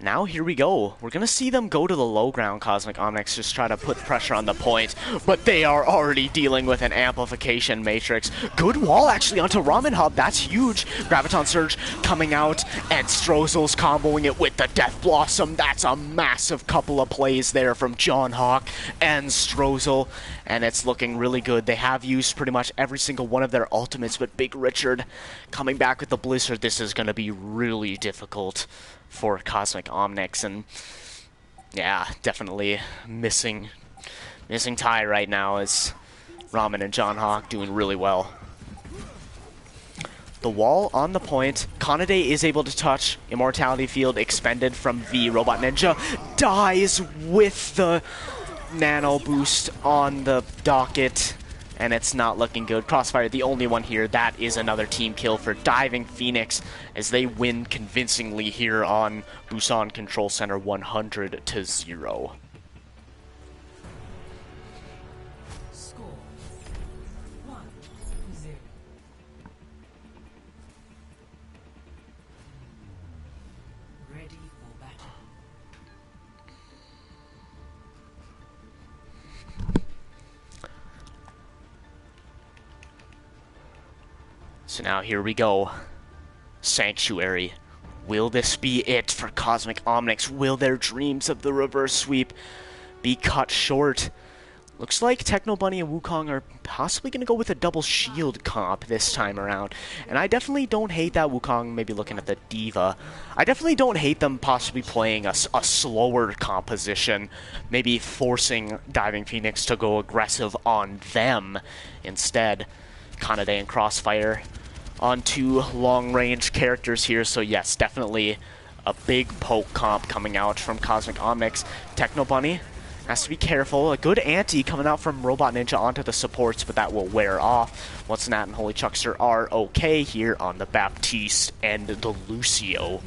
Now here we go. We're going to see them go to the low ground, Kosmic Omnics, just try to put pressure on the point, but they are already dealing with an amplification matrix. Good wall actually onto Ramen Hub, that's huge. Graviton Surge coming out, and Strozel's comboing it with the Death Blossom. That's a massive couple of plays there from John Hawk and Strozel, and it's looking really good. They have used pretty much every single one of their ultimates, but Big Richard coming back with the Blizzard. This is going to be really difficult for Kosmic Omnics, and yeah, definitely missing Ty right now as Ramen and John Hawk doing really well. The wall on the point. Kanade is able to touch. Immortality Field expended from V. Robot Ninja dies with the nano boost on the docket, and it's not looking good. Crossfire, the only one here. That is another team kill for Diving Phoenix as they win convincingly here on Busan Control Center 100-0. Score 1-0. Ready for battle. So now here we go. Sanctuary. Will this be it for Kosmic Omnics? Will their dreams of the reverse sweep be cut short? Looks like Techno Bunny and Wukong are possibly going to go with a double shield comp this time around. And I definitely don't hate that. Wukong maybe looking at the Diva. I definitely don't hate them possibly playing a slower composition. Maybe forcing Diving Phoenix to go aggressive on them instead. Kanade and Crossfire on two long-range characters here, so yes, definitely a big poke comp coming out from Kosmic Omnics. Techno Bunny has to be careful. A good anti coming out from Robot Ninja onto the supports, but that will wear off. Once Nat and Holy Chuckster are okay here on the Baptiste and the Lucio.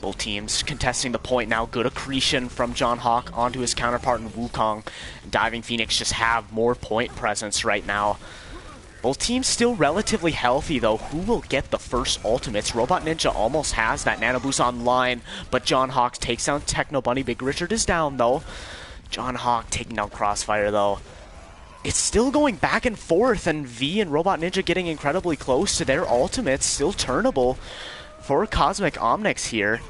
Both teams contesting the point now. Good accretion from John Hawk onto his counterpart in Wukong. Diving Phoenix just have more point presence right now. Both teams still relatively healthy, though. Who will get the first ultimates? Robot Ninja almost has that Nano Boost online, but John Hawk takes down Techno Bunny. Big Richard is down, though. John Hawk taking down Crossfire, though. It's still going back and forth, and V and Robot Ninja getting incredibly close to their ultimates. Still turnable for Kosmic Omnics here.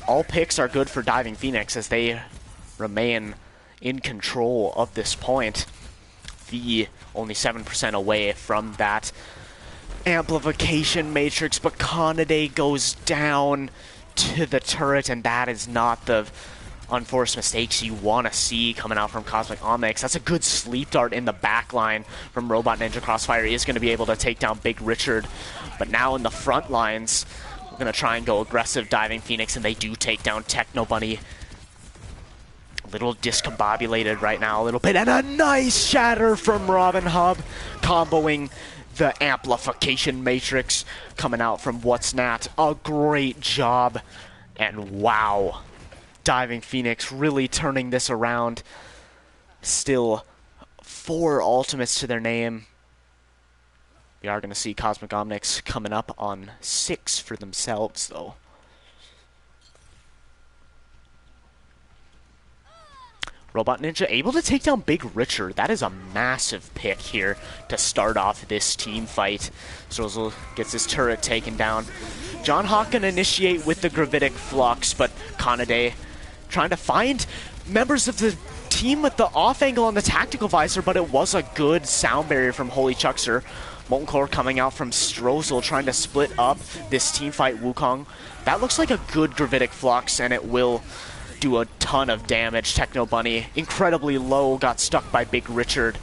All picks are good for Diving Phoenix as they remain in control of this point. V only 7% away from that amplification matrix, but Kanade goes down to the turret, and that is not the unforced mistakes you want to see coming out from Kosmic Omnics. That's a good sleep dart in the back line from Robot Ninja. Crossfire is going to be able to take down Big Richard, but now in the front lines, we're going to try and go aggressive Diving Phoenix, and they do take down Techno Bunny. A little discombobulated right now a little bit, and a nice shatter from Robin Hub, comboing the amplification matrix coming out from What's Nat. A great job, and wow, Diving Phoenix really turning this around. Still 4 ultimates to their name. We are going to see Kosmic Omnics coming up on 6 for themselves, though. Robot Ninja able to take down Big Richard. That is a massive pick here to start off this team fight. Strozel gets his turret taken down. John Hawk can initiate with the Gravitic Flux, but Kanade trying to find members of the team with the off angle on the Tactical Visor, but it was a good sound barrier from Holy Chuckster. Molten Core coming out from Strozel trying to split up this team fight Wukong. That looks like a good Gravitic Flux, and it will do a ton of damage. Techno Bunny incredibly low, got stuck by Big Richard.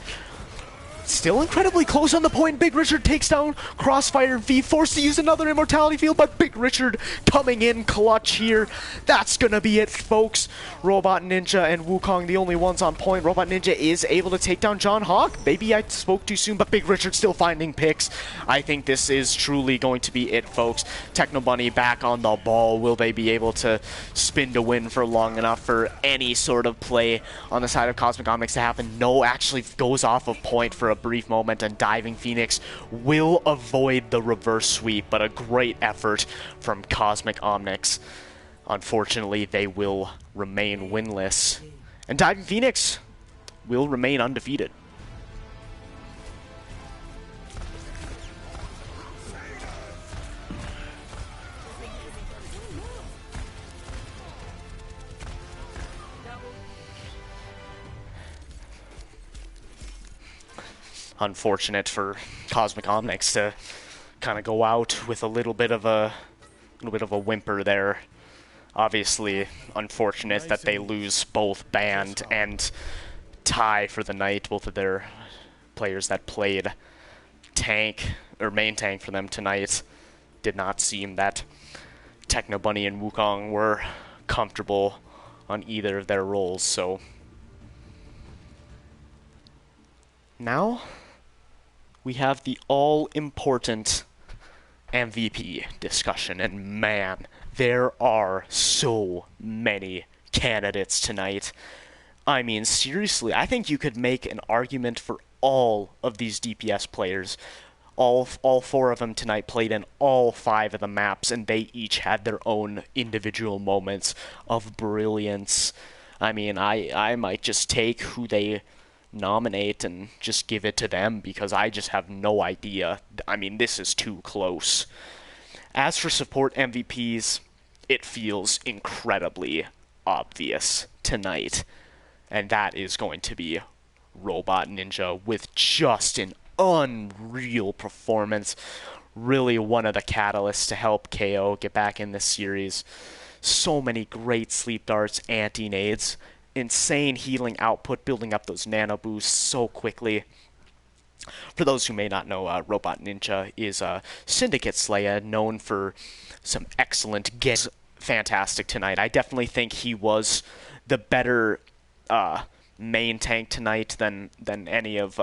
Still incredibly close on the point. Big Richard takes down Crossfire. V forced to use another Immortality Field, but Big Richard coming in clutch here. That's gonna be it, folks. Robot Ninja and Wukong the only ones on point. Robot Ninja is able to take down John Hawk. Maybe I spoke too soon, but Big Richard still finding picks. I think this is truly going to be it, folks. Techno Bunny back on the ball. Will they be able to spin to win for long enough for any sort of play on the side of Kosmic Omnics to happen? No, actually goes off of point for a a brief moment, and Diving Phoenix will avoid the reverse sweep, but a great effort from Cosmic Omnics. Unfortunately, they will remain winless, and Diving Phoenix will remain undefeated. Unfortunate for Cosmic Omnics to kind of go out with a little bit of a whimper there. Obviously, unfortunate that they lose both Band and Ty for the night. Both of their players that played tank or main tank for them tonight did not seem that Techno Bunny and Wukong were comfortable on either of their roles. So now we have the all-important MVP discussion, and man, there are so many candidates tonight. I mean, seriously, I think you could make an argument for all of these DPS players. All four of them tonight played in all 5 of the maps, and they each had their own individual moments of brilliance. I mean, I might just take who they nominate and just give it to them, because I just have no idea. I mean, this is too close. As for support MVPs, it feels incredibly obvious tonight, and that is going to be Robot Ninja with just an unreal performance. Really one of the catalysts to help KO get back in this series. So many great sleep darts, anti-nades, insane healing output, building up those nano boosts so quickly. For those who may not know, Robot Ninja is a Syndicate Slayer known for some excellent games. Fantastic tonight. I definitely think he was the better main tank tonight than any of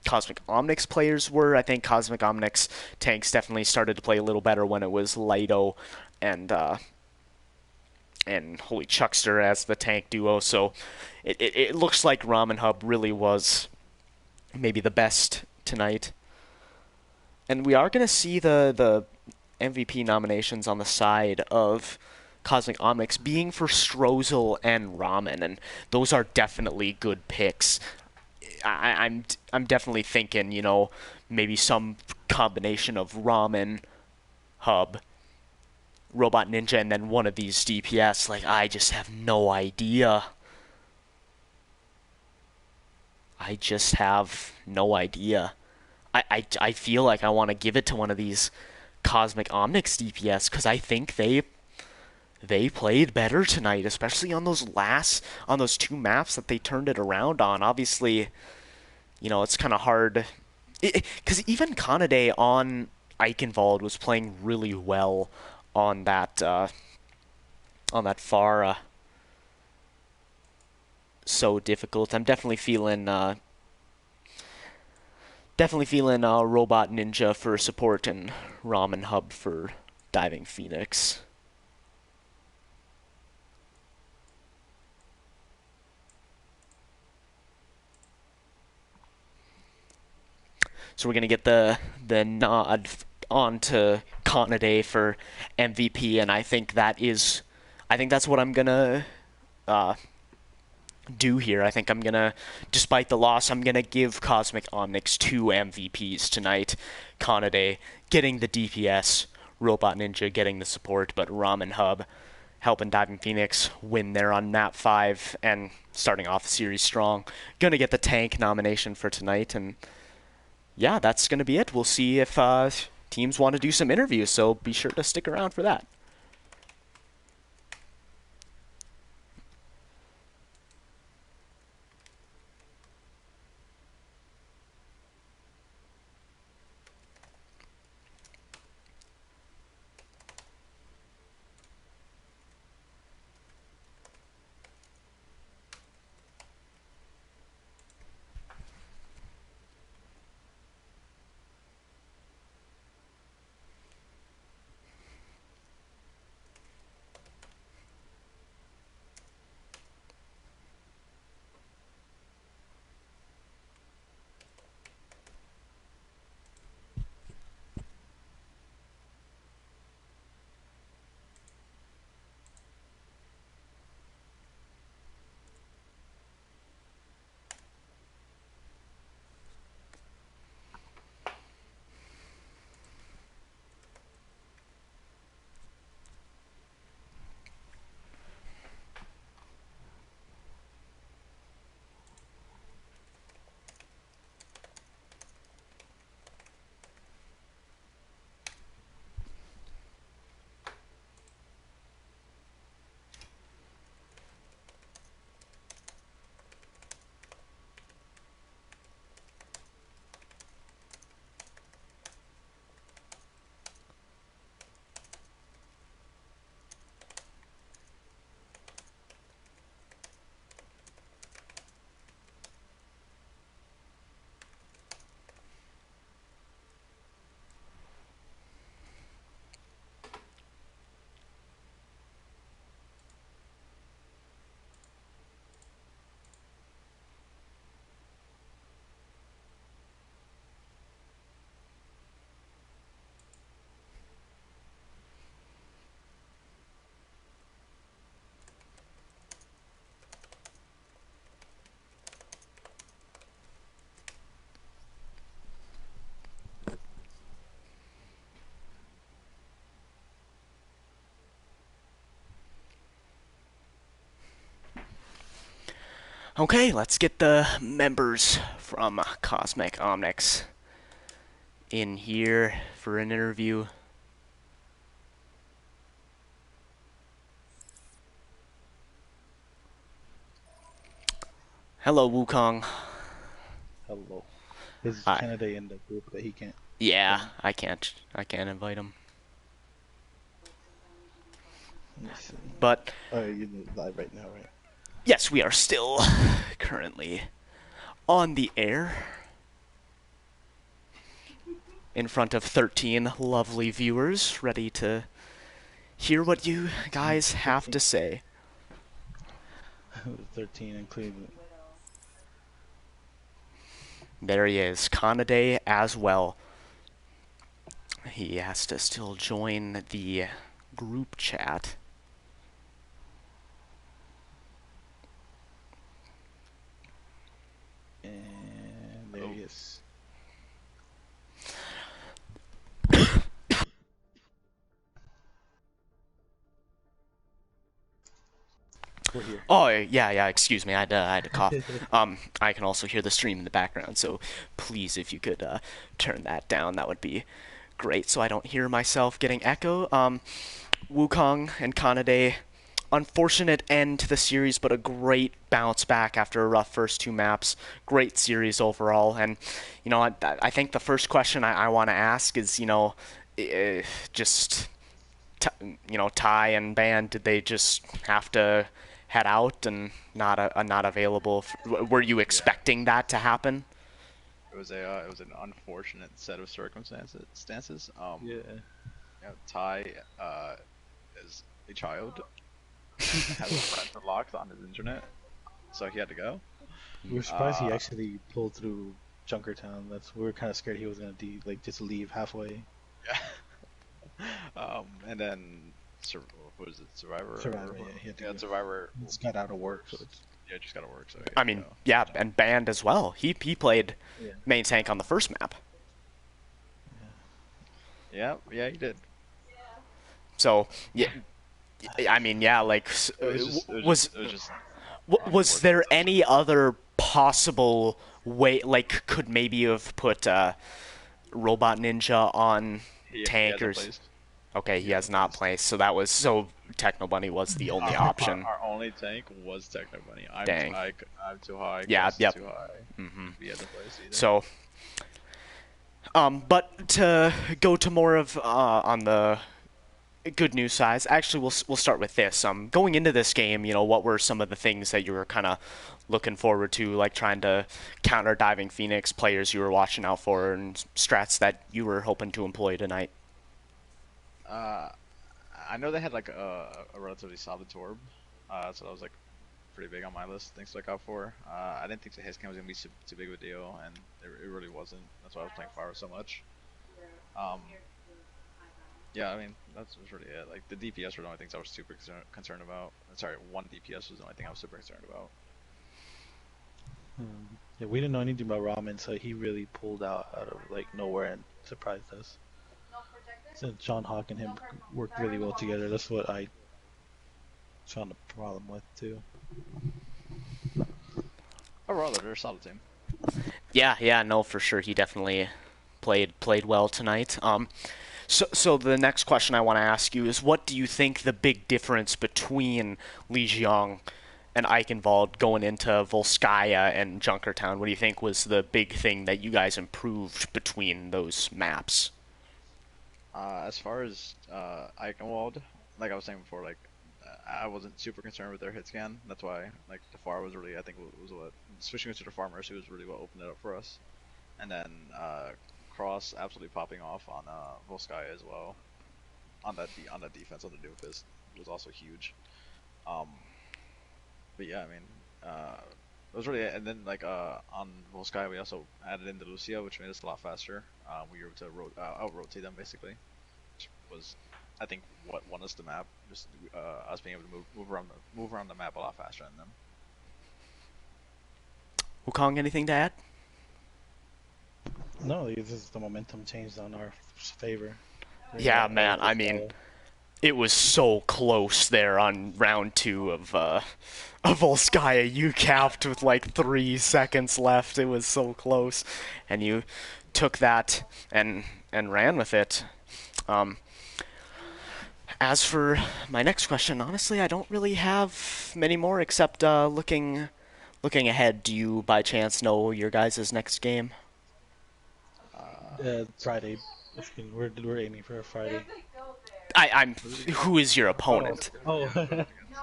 Cosmic Omnics players were. I think Cosmic Omnics tanks definitely started to play a little better when it was Lido and Holy Chuckster as the tank duo. So it looks like Ramen Hub really was maybe the best tonight. And we are going to see the MVP nominations on the side of Cosmic Omnics being for Strozel and Ramen, and those are definitely good picks. I'm definitely thinking, you know, maybe some combination of Ramen, Hub, Robot Ninja, and then one of these DPS. Like, I just have no idea. I just have no idea. I feel like I want to give it to one of these Cosmic Omnics DPS, because I think they played better tonight, especially on those 2 maps that they turned it around on. Obviously, you know, it's kind of hard, because even Kanade on Eichenwald was playing really well on that Pharah. So difficult. I'm definitely feeling Robot Ninja for support and Ramen Hub for Diving Phoenix. So we're going to get the nod on to Kanade for MVP, and I think that's what I'm going to do here. I think I'm going to, despite the loss, I'm going to give Cosmic Omnics 2 MVPs tonight. Kanade getting the DPS, Robot Ninja getting the support, but Ramen Hub helping Diving Phoenix win there on map 5 and starting off the series strong. Going to get the tank nomination for tonight, and yeah, that's going to be it. We'll see if teams want to do some interviews, so be sure to stick around for that. Okay, let's get the members from Cosmic Omnics in here for an interview. Hello, Wukong. Hello. Is Hi. Canada in the group that he can't? Yeah, I can't invite him. Let me see. But Oh, you're live right now, right? yes, we are still currently on the air in front of 13 lovely viewers, ready to hear what you guys have to say. 13 including. There he is, Kanade as well. He has to still join the group chat. And there he is. We're here. Oh, yeah, excuse me, I had to cough. I can also hear the stream in the background, so please, if you could turn that down, that would be great, so I don't hear myself getting echo. Wukong and Kanade, unfortunate end to the series, but a great bounce back after a rough first two maps. Great series overall, and, you know, I think the first question I want to ask is, you know, just... you know, Ty and Band, did they just have to head out and not available? Were you expecting that to happen? It was an unfortunate set of circumstances. Yeah. Ty is a child, has parental locks on his internet, so he had to go. We were surprised he actually pulled through Junkertown. We were kind of scared he was gonna just leave halfway. Yeah. And then what was it? Survivor. Survivor. Yeah, he had to go. Survivor. It's got out of work, so it's. Yeah, just gotta work. So I mean, yeah, and Band as well. He played main tank on the first map. Yeah, he did. So yeah, I mean, yeah, like was there any other possible way? Like, could maybe have put Robot Ninja on tankers? Okay, he has not placed, so that was Techno Bunny was the only option. Our only tank was Techno Bunny. Dang. I'm too high. Yeah, yep. Too high. We had to place either. So, but to go to more of on the good news side, actually, we'll start with this. Going into this game, you know, what were some of the things that you were kind of looking forward to, like trying to counter diving Phoenix, players you were watching out for, and strats that you were hoping to employ tonight? I know they had like a relatively solid Torb, so that was like pretty big on my list. Things to look out for. I didn't think the hit scan was gonna be too big of a deal, and it really wasn't. That's why I was playing Fire so much. Yeah, I mean that's really it. Like the DPS were the only things I was super concerned about. Sorry, one DPS was the only thing I was super concerned about. Yeah, we didn't know anything about Ramen, so he really pulled out of like nowhere and surprised us. Since John Hawk and him worked really well together, that's what I found a problem with too. Overall, they're a solid team. Yeah, no, for sure. He definitely played well tonight. So the next question I want to ask you is, what do you think the big difference between Li Jiang and Eichenwald going into Volskaya and Junkertown? What do you think was the big thing that you guys improved between those maps? As far as Eichenwald, like I was saying before, like I wasn't super concerned with their hit scan. That's why like the Far was really, I think, was what switching to the Farmers, who was really what opened it up for us. And then Cross absolutely popping off on Volskaya as well. On that defense on the Doofus was also huge. But yeah, I mean, it was really, and then like on Volskaya we also added in the Lucia, which made us a lot faster. We were able to out-rotate them basically, which was, I think, what won us the map. Just us being able to move around the map a lot faster than them. Wukong, anything to add? No, this is the momentum changed on our favor. Yeah, man. I mean, it was so close there on round 2 of Volskaya. You capped with like 3 seconds left. It was so close, and you took that and ran with it. As for my next question, honestly, I don't really have many more except looking ahead. Do you by chance know your guys' next game? Friday. We're aiming for a Friday. I'm. Who is your opponent? Oh,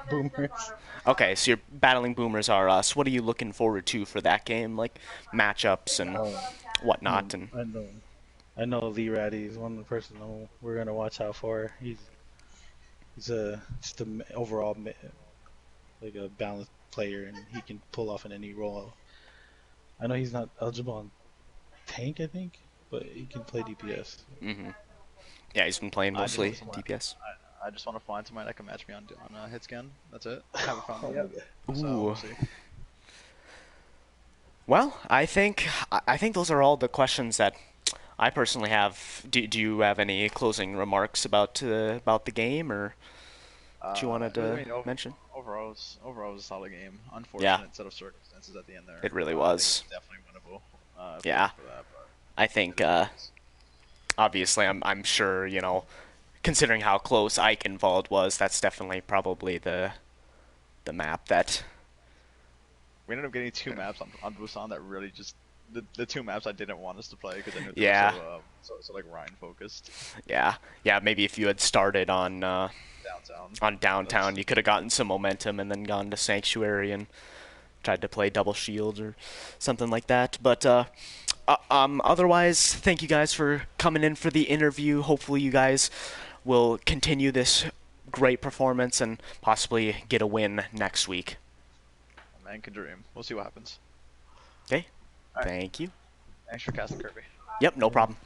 boomers. Okay, so you're battling Boomers R Us. What are you looking forward to for that game? Like matchups and whatnot. And I know Lee Ratty is one person we're gonna watch out for. He's just overall like a balanced player, and he can pull off in any role. I know he's not eligible on tank, I think, but he can play DPS. Yeah, he's been playing mostly DPS. I just want to find somebody that can match me on hit scan. That's it. I haven't found one yet. Ooh. So we'll see. Well, I think those are all the questions that I personally have. Do you have any closing remarks about the game, or do you wanted to mention? Overall, it was a solid game. Unfortunate set of circumstances at the end there. It really was. Definitely winnable. Yeah. For that, but I think obviously I'm sure, you know, considering how close Eichenwald was, that's definitely probably the map that we ended up getting 2 maps on Busan that really just the 2 maps I didn't want us to play because I knew they were so like Ryan focused. Yeah, maybe if you had started on downtown, you could have gotten some momentum and then gone to Sanctuary and tried to play double shield or something like that. But otherwise, thank you guys for coming in for the interview. Hopefully you guys will continue this great performance and possibly get a win next week. Man can dream. We'll see what happens. Okay. Right. Thank you. Thanks for casting Kirby. Yep, no problem.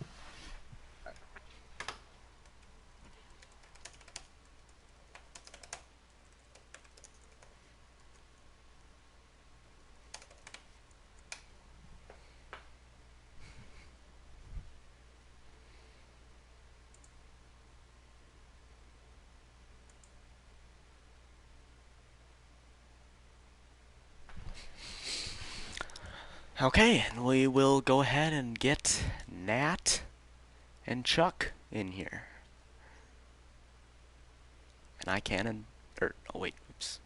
Okay, and we will go ahead and get Nat and Chuck in here. And I can oh wait, oops.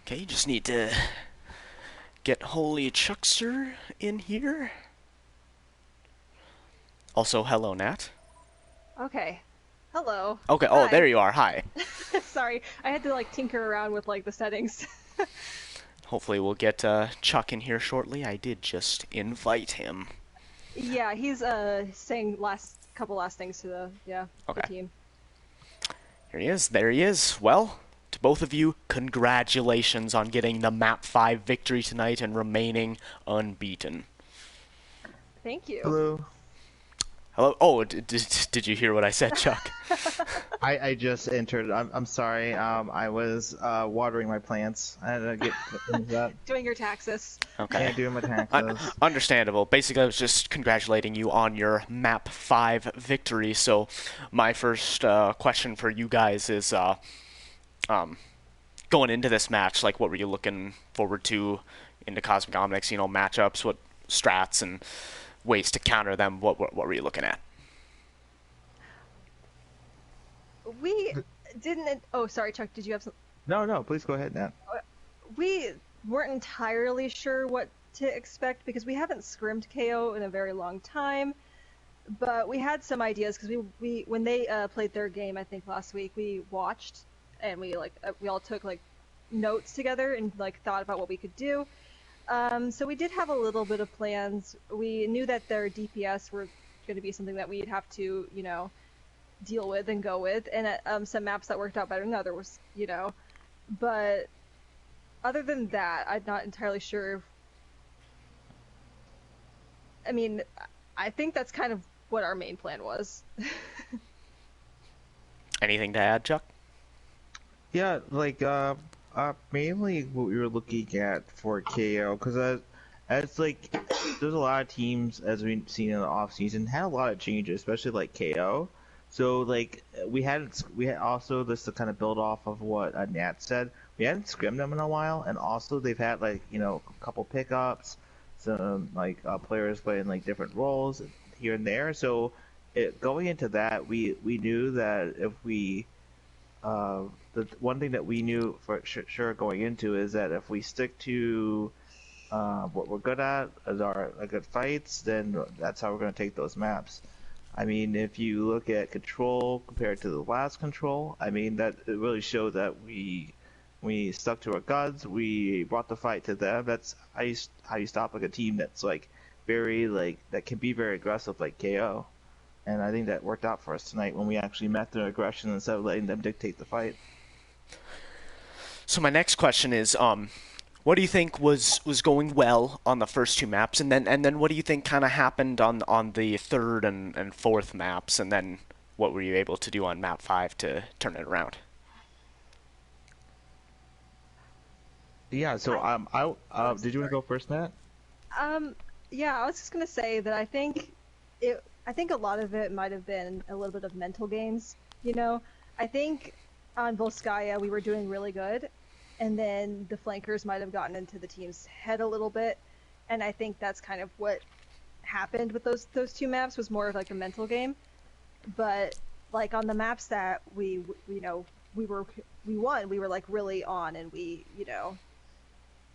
Okay, just need to get Holy Chuckster in here. Also, hello, Nat. Okay. Hello. Okay, Hi. oh, there you are. Hi. Sorry, I had to like tinker around with like the settings. Hopefully we'll get Chuck in here shortly. I did just invite him. Yeah, he's saying couple last things to the team. Here he is. There he is. Well, to both of you, congratulations on getting the Map 5 victory tonight and remaining unbeaten. Thank you. Hello. Hello. Oh, did you hear what I said, Chuck? I just entered. I'm sorry. I was watering my plants. I had to get things up. Doing your taxes. Okay. Yeah, doing my taxes. Understandable. Basically, I was just congratulating you on your Map 5 victory. So, my first question for you guys is, going into this match, like, what were you looking forward to into Cosmic Omnics? You know, matchups, what strats and ways to counter them. What were you looking at? We didn't. Oh, sorry, Chuck. Did you have some? No. Please go ahead, Nat. We weren't entirely sure what to expect because we haven't scrimmed KO in a very long time, but we had some ideas because we when they played their game, I think last week, we watched and we all took like notes together and like thought about what we could do. So we did have a little bit of plans. We knew that their DPS were going to be something that we'd have to, you know, deal with and go with, and some maps that worked out better than others, you know. But other than that, I'm not entirely sure. I mean, I think that's kind of what our main plan was. Anything to add, Chuck? Yeah, like mainly what we were looking at for KO, because And it's like there's a lot of teams, as we've seen in the off season, had a lot of changes, especially like KO. So like we had also, just to kind of build off of what Nat said, we hadn't scrimmed them in a while, and also they've had like a couple pickups, some like players playing like different roles here and there. So going into that, we knew that if we the one thing that we knew for sure going into is that if we stick to what we're good at as our good fights, then that's how we're going to take those maps. I mean, if you look at Control compared to the last Control, I mean that it really showed that we stuck to our guns. We brought the fight to them. That's how you stop like a team that's like very like that can be very aggressive like KO. And I think that worked out for us tonight when we actually met their aggression instead of letting them dictate the fight. So my next question is, what do you think was going well on the first two maps, and then what do you think kind of happened on the third and fourth maps, and then what were you able to do on map 5 to turn it around? Yeah. So did you want to go first, Matt? Yeah, I was just gonna say that I think a lot of it might have been a little bit of mental games. I think on Volskaya we were doing really good, and then the flankers might have gotten into the team's head a little bit, and I think that's kind of what happened with those two maps, was more of like a mental game. But like on the maps that we won, we were like really on, and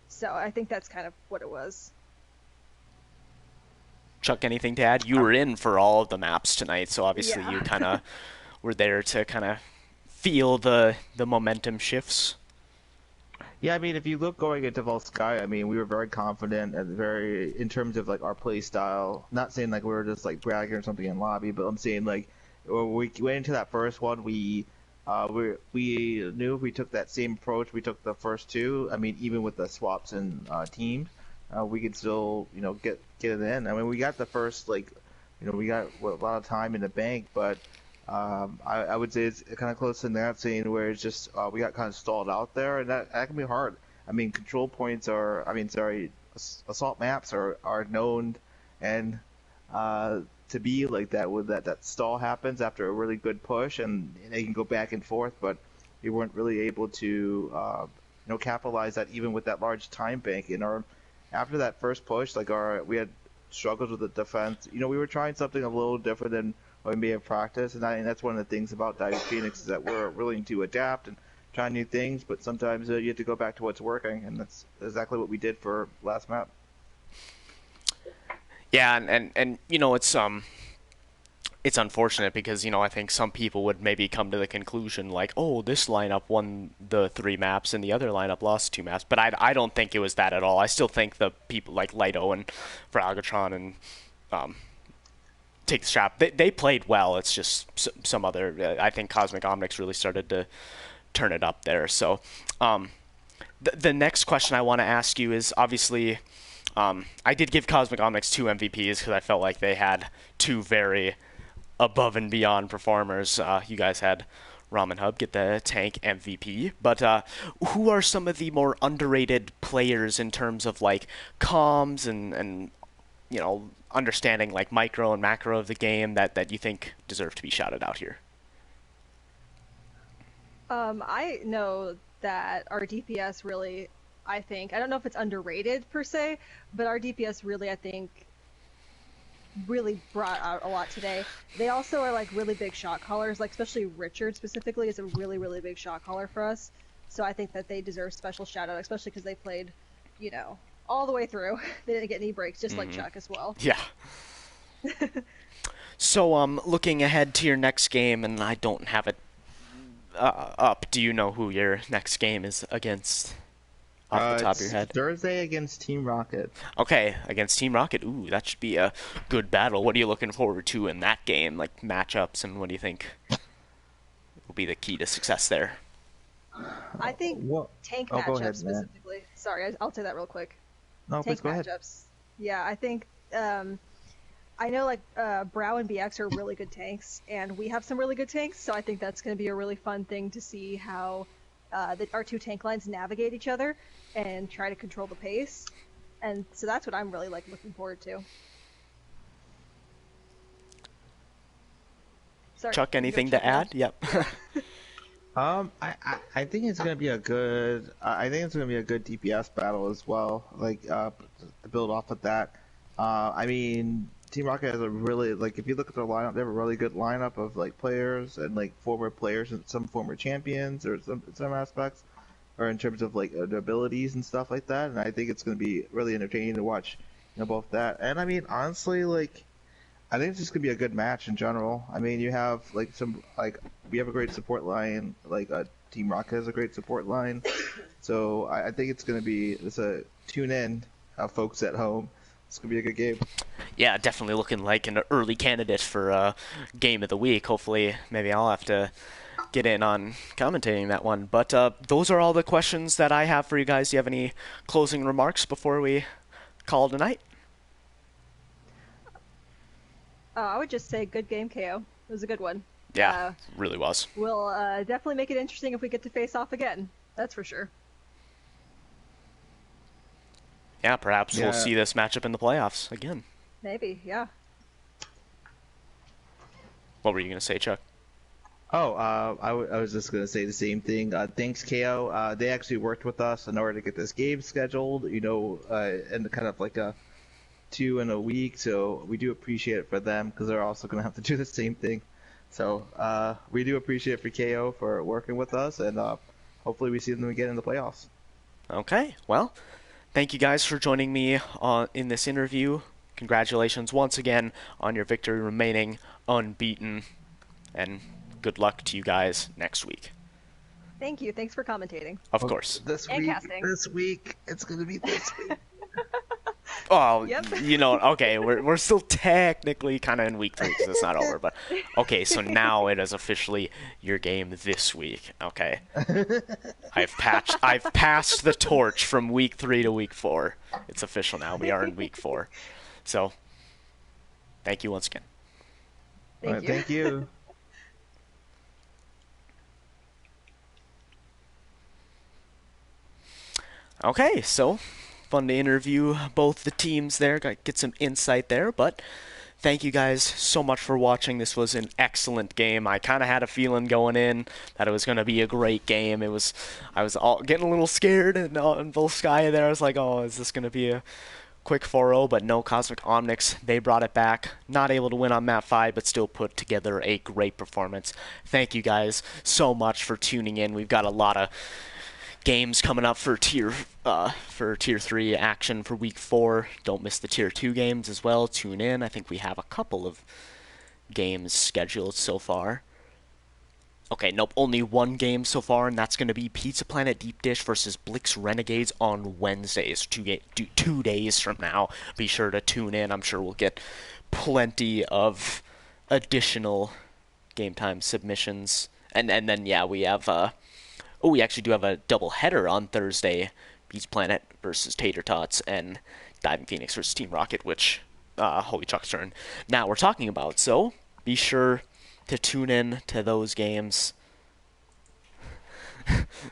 so I think that's kind of what it was. Chuck, anything to add? You were in for all of the maps tonight, so obviously you kind of were there to kind of feel the momentum shifts. Yeah, I mean, if you look going into Volskaya, I mean, we were very confident and in terms of like our play style. Not saying like we were just like bragging or something in lobby, but I'm saying like when we went into that first one, we knew if we took that same approach we took the first two. I mean, even with the swaps and teams, we could still get it in. I mean, we got the first we got a lot of time in the bank, but I would say it's kind of close to that scene where it's just we got kind of stalled out there, and that can be hard. I mean, control points assault maps are known and to be like that, with that stall happens after a really good push, and they can go back and forth, but we weren't really able to capitalize that even with that large time bank. After that first push, we had struggles with the defense. We were trying something a little different than what we may have practiced, and that's one of the things about Diving Phoenix is that we're willing to adapt and try new things, but sometimes you have to go back to what's working, and that's exactly what we did for last map. Yeah, and it's unfortunate because I think some people would maybe come to the conclusion like, oh, this lineup won the 3 maps and the other lineup lost 2 maps, but I don't think it was that at all. I still think the people like Lido and Fragaton and Take the Strap, they played well. It's just some other. I think Kosmic Omnics really started to turn it up there. So the next question I want to ask you is, obviously, I did give Kosmic Omnics 2 MVPs because I felt like they had 2 very above and beyond performers. You guys had Ramen Hub get the tank MVP, but who are some of the more underrated players in terms of like comms and understanding like micro and macro of the game that you think deserve to be shouted out here? I know that our DPS really, I don't know if it's underrated per se, but our DPS really, I think, really brought out a lot today. They also are like really big shot callers, like especially Richard specifically is a really, really big shot caller for us. So I think that they deserve special shout out, especially because they played, all the way through. They didn't get any breaks, just like Chuck as well. Yeah. So, looking ahead to your next game, and I don't have it up, do you know who your next game is against off the top of your head? Thursday against Team Rocket. Okay, against Team Rocket. Ooh, that should be a good battle. What are you looking forward to in that game? Like matchups, and what do you think will be the key to success there? I think tank go matchups ahead, specifically. Sorry, I'll say that real quick. No, Tank please go ahead. matchups. Yeah, I think I know like Brow and BX are really good tanks, and we have some really good tanks, so I think that's going to be a really fun thing to see how our 2 tank lines navigate each other and try to control the pace. And so that's what I'm really like looking forward to. Sorry, Chuck, you anything go, to add? Yep. I think it's gonna be a good. I think it's gonna be a good DPS battle as well. Like, to build off of that. I mean, Team Rocket has a really like. If you look at their lineup, they have a really good lineup of like players and like former players and some former champions or some aspects, or in terms of like their abilities and stuff like that. And I think it's gonna be really entertaining to watch, both that. And I mean, honestly, like. I think it's just gonna be a good match in general. I mean, you have we have a great support line. Team Rocket has a great support line, so I think it's gonna be tune in, folks at home. It's gonna be a good game. Yeah, definitely looking like an early candidate for game of the week. Hopefully, maybe I'll have to get in on commentating that one. But those are all the questions that I have for you guys. Do you have any closing remarks before we call it a night? I would just say good game, KO. It was a good one. Yeah, really was. We'll definitely make it interesting if we get to face off again. That's for sure. Yeah, perhaps we'll see this matchup in the playoffs again. Maybe, yeah. What were you going to say, Chuck? Oh, I was just going to say the same thing. Thanks, KO. They actually worked with us in order to get this game scheduled, and kind of like a 2 in a week, so we do appreciate it for them because they're also going to have to do the same thing. So we do appreciate it for KO for working with us, and hopefully we see them again in the playoffs. Okay, well, thank you guys for joining me in this interview. Congratulations once again on your victory, remaining unbeaten, and good luck to you guys next week. Thank you. Thanks for commentating. Of course. This week, it's going to be this week. Oh, yep. Okay, we're still technically kind of in week 3 because it's not over, but okay, so now it is officially your game this week. Okay, I've passed the torch from week 3 to week 4. It's official now. We are in week 4. So, thank you once again. Thank you. Okay, so fun to interview both the teams there, get some insight there, but thank you guys so much for watching. This was an excellent game. I kind of had a feeling going in that it was going to be a great game. I was getting a little scared and on Volskaya there. I was like, oh, is this going to be a quick 4-0? But no, Kosmic Omnics, they brought it back. Not able to win on map 5, but still put together a great performance. Thank you guys so much for tuning in. We've got a lot of games coming up for tier 3 action for week 4. Don't miss the tier 2 games as well. Tune in. I think we have a couple of games scheduled so far. Okay, nope, only one game so far, and that's going to be Pizza Planet Deep Dish versus Blix Renegades on Wednesdays, 2 days from now. Be sure to tune in. I'm sure we'll get plenty of additional game time submissions. And then yeah, we have we actually do have a double header on Thursday. Pizza Planet versus Tater Tots and Diving Phoenix versus Team Rocket, which Holy Chuck's turn now we're talking about. So be sure to tune in to those games.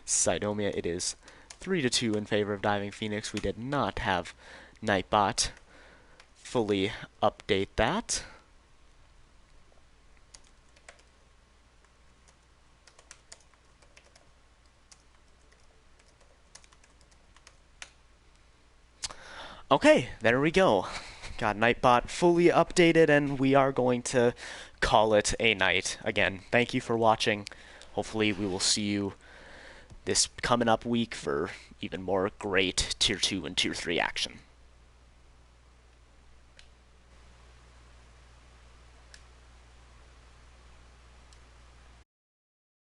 Sidomia, it is 3-2 in favor of Diving Phoenix. We did not have Nightbot fully update that. Okay, there we go. Got Nightbot fully updated, and we are going to call it a night. Again, thank you for watching. Hopefully we will see you this coming up week for even more great Tier 2 and Tier 3 action.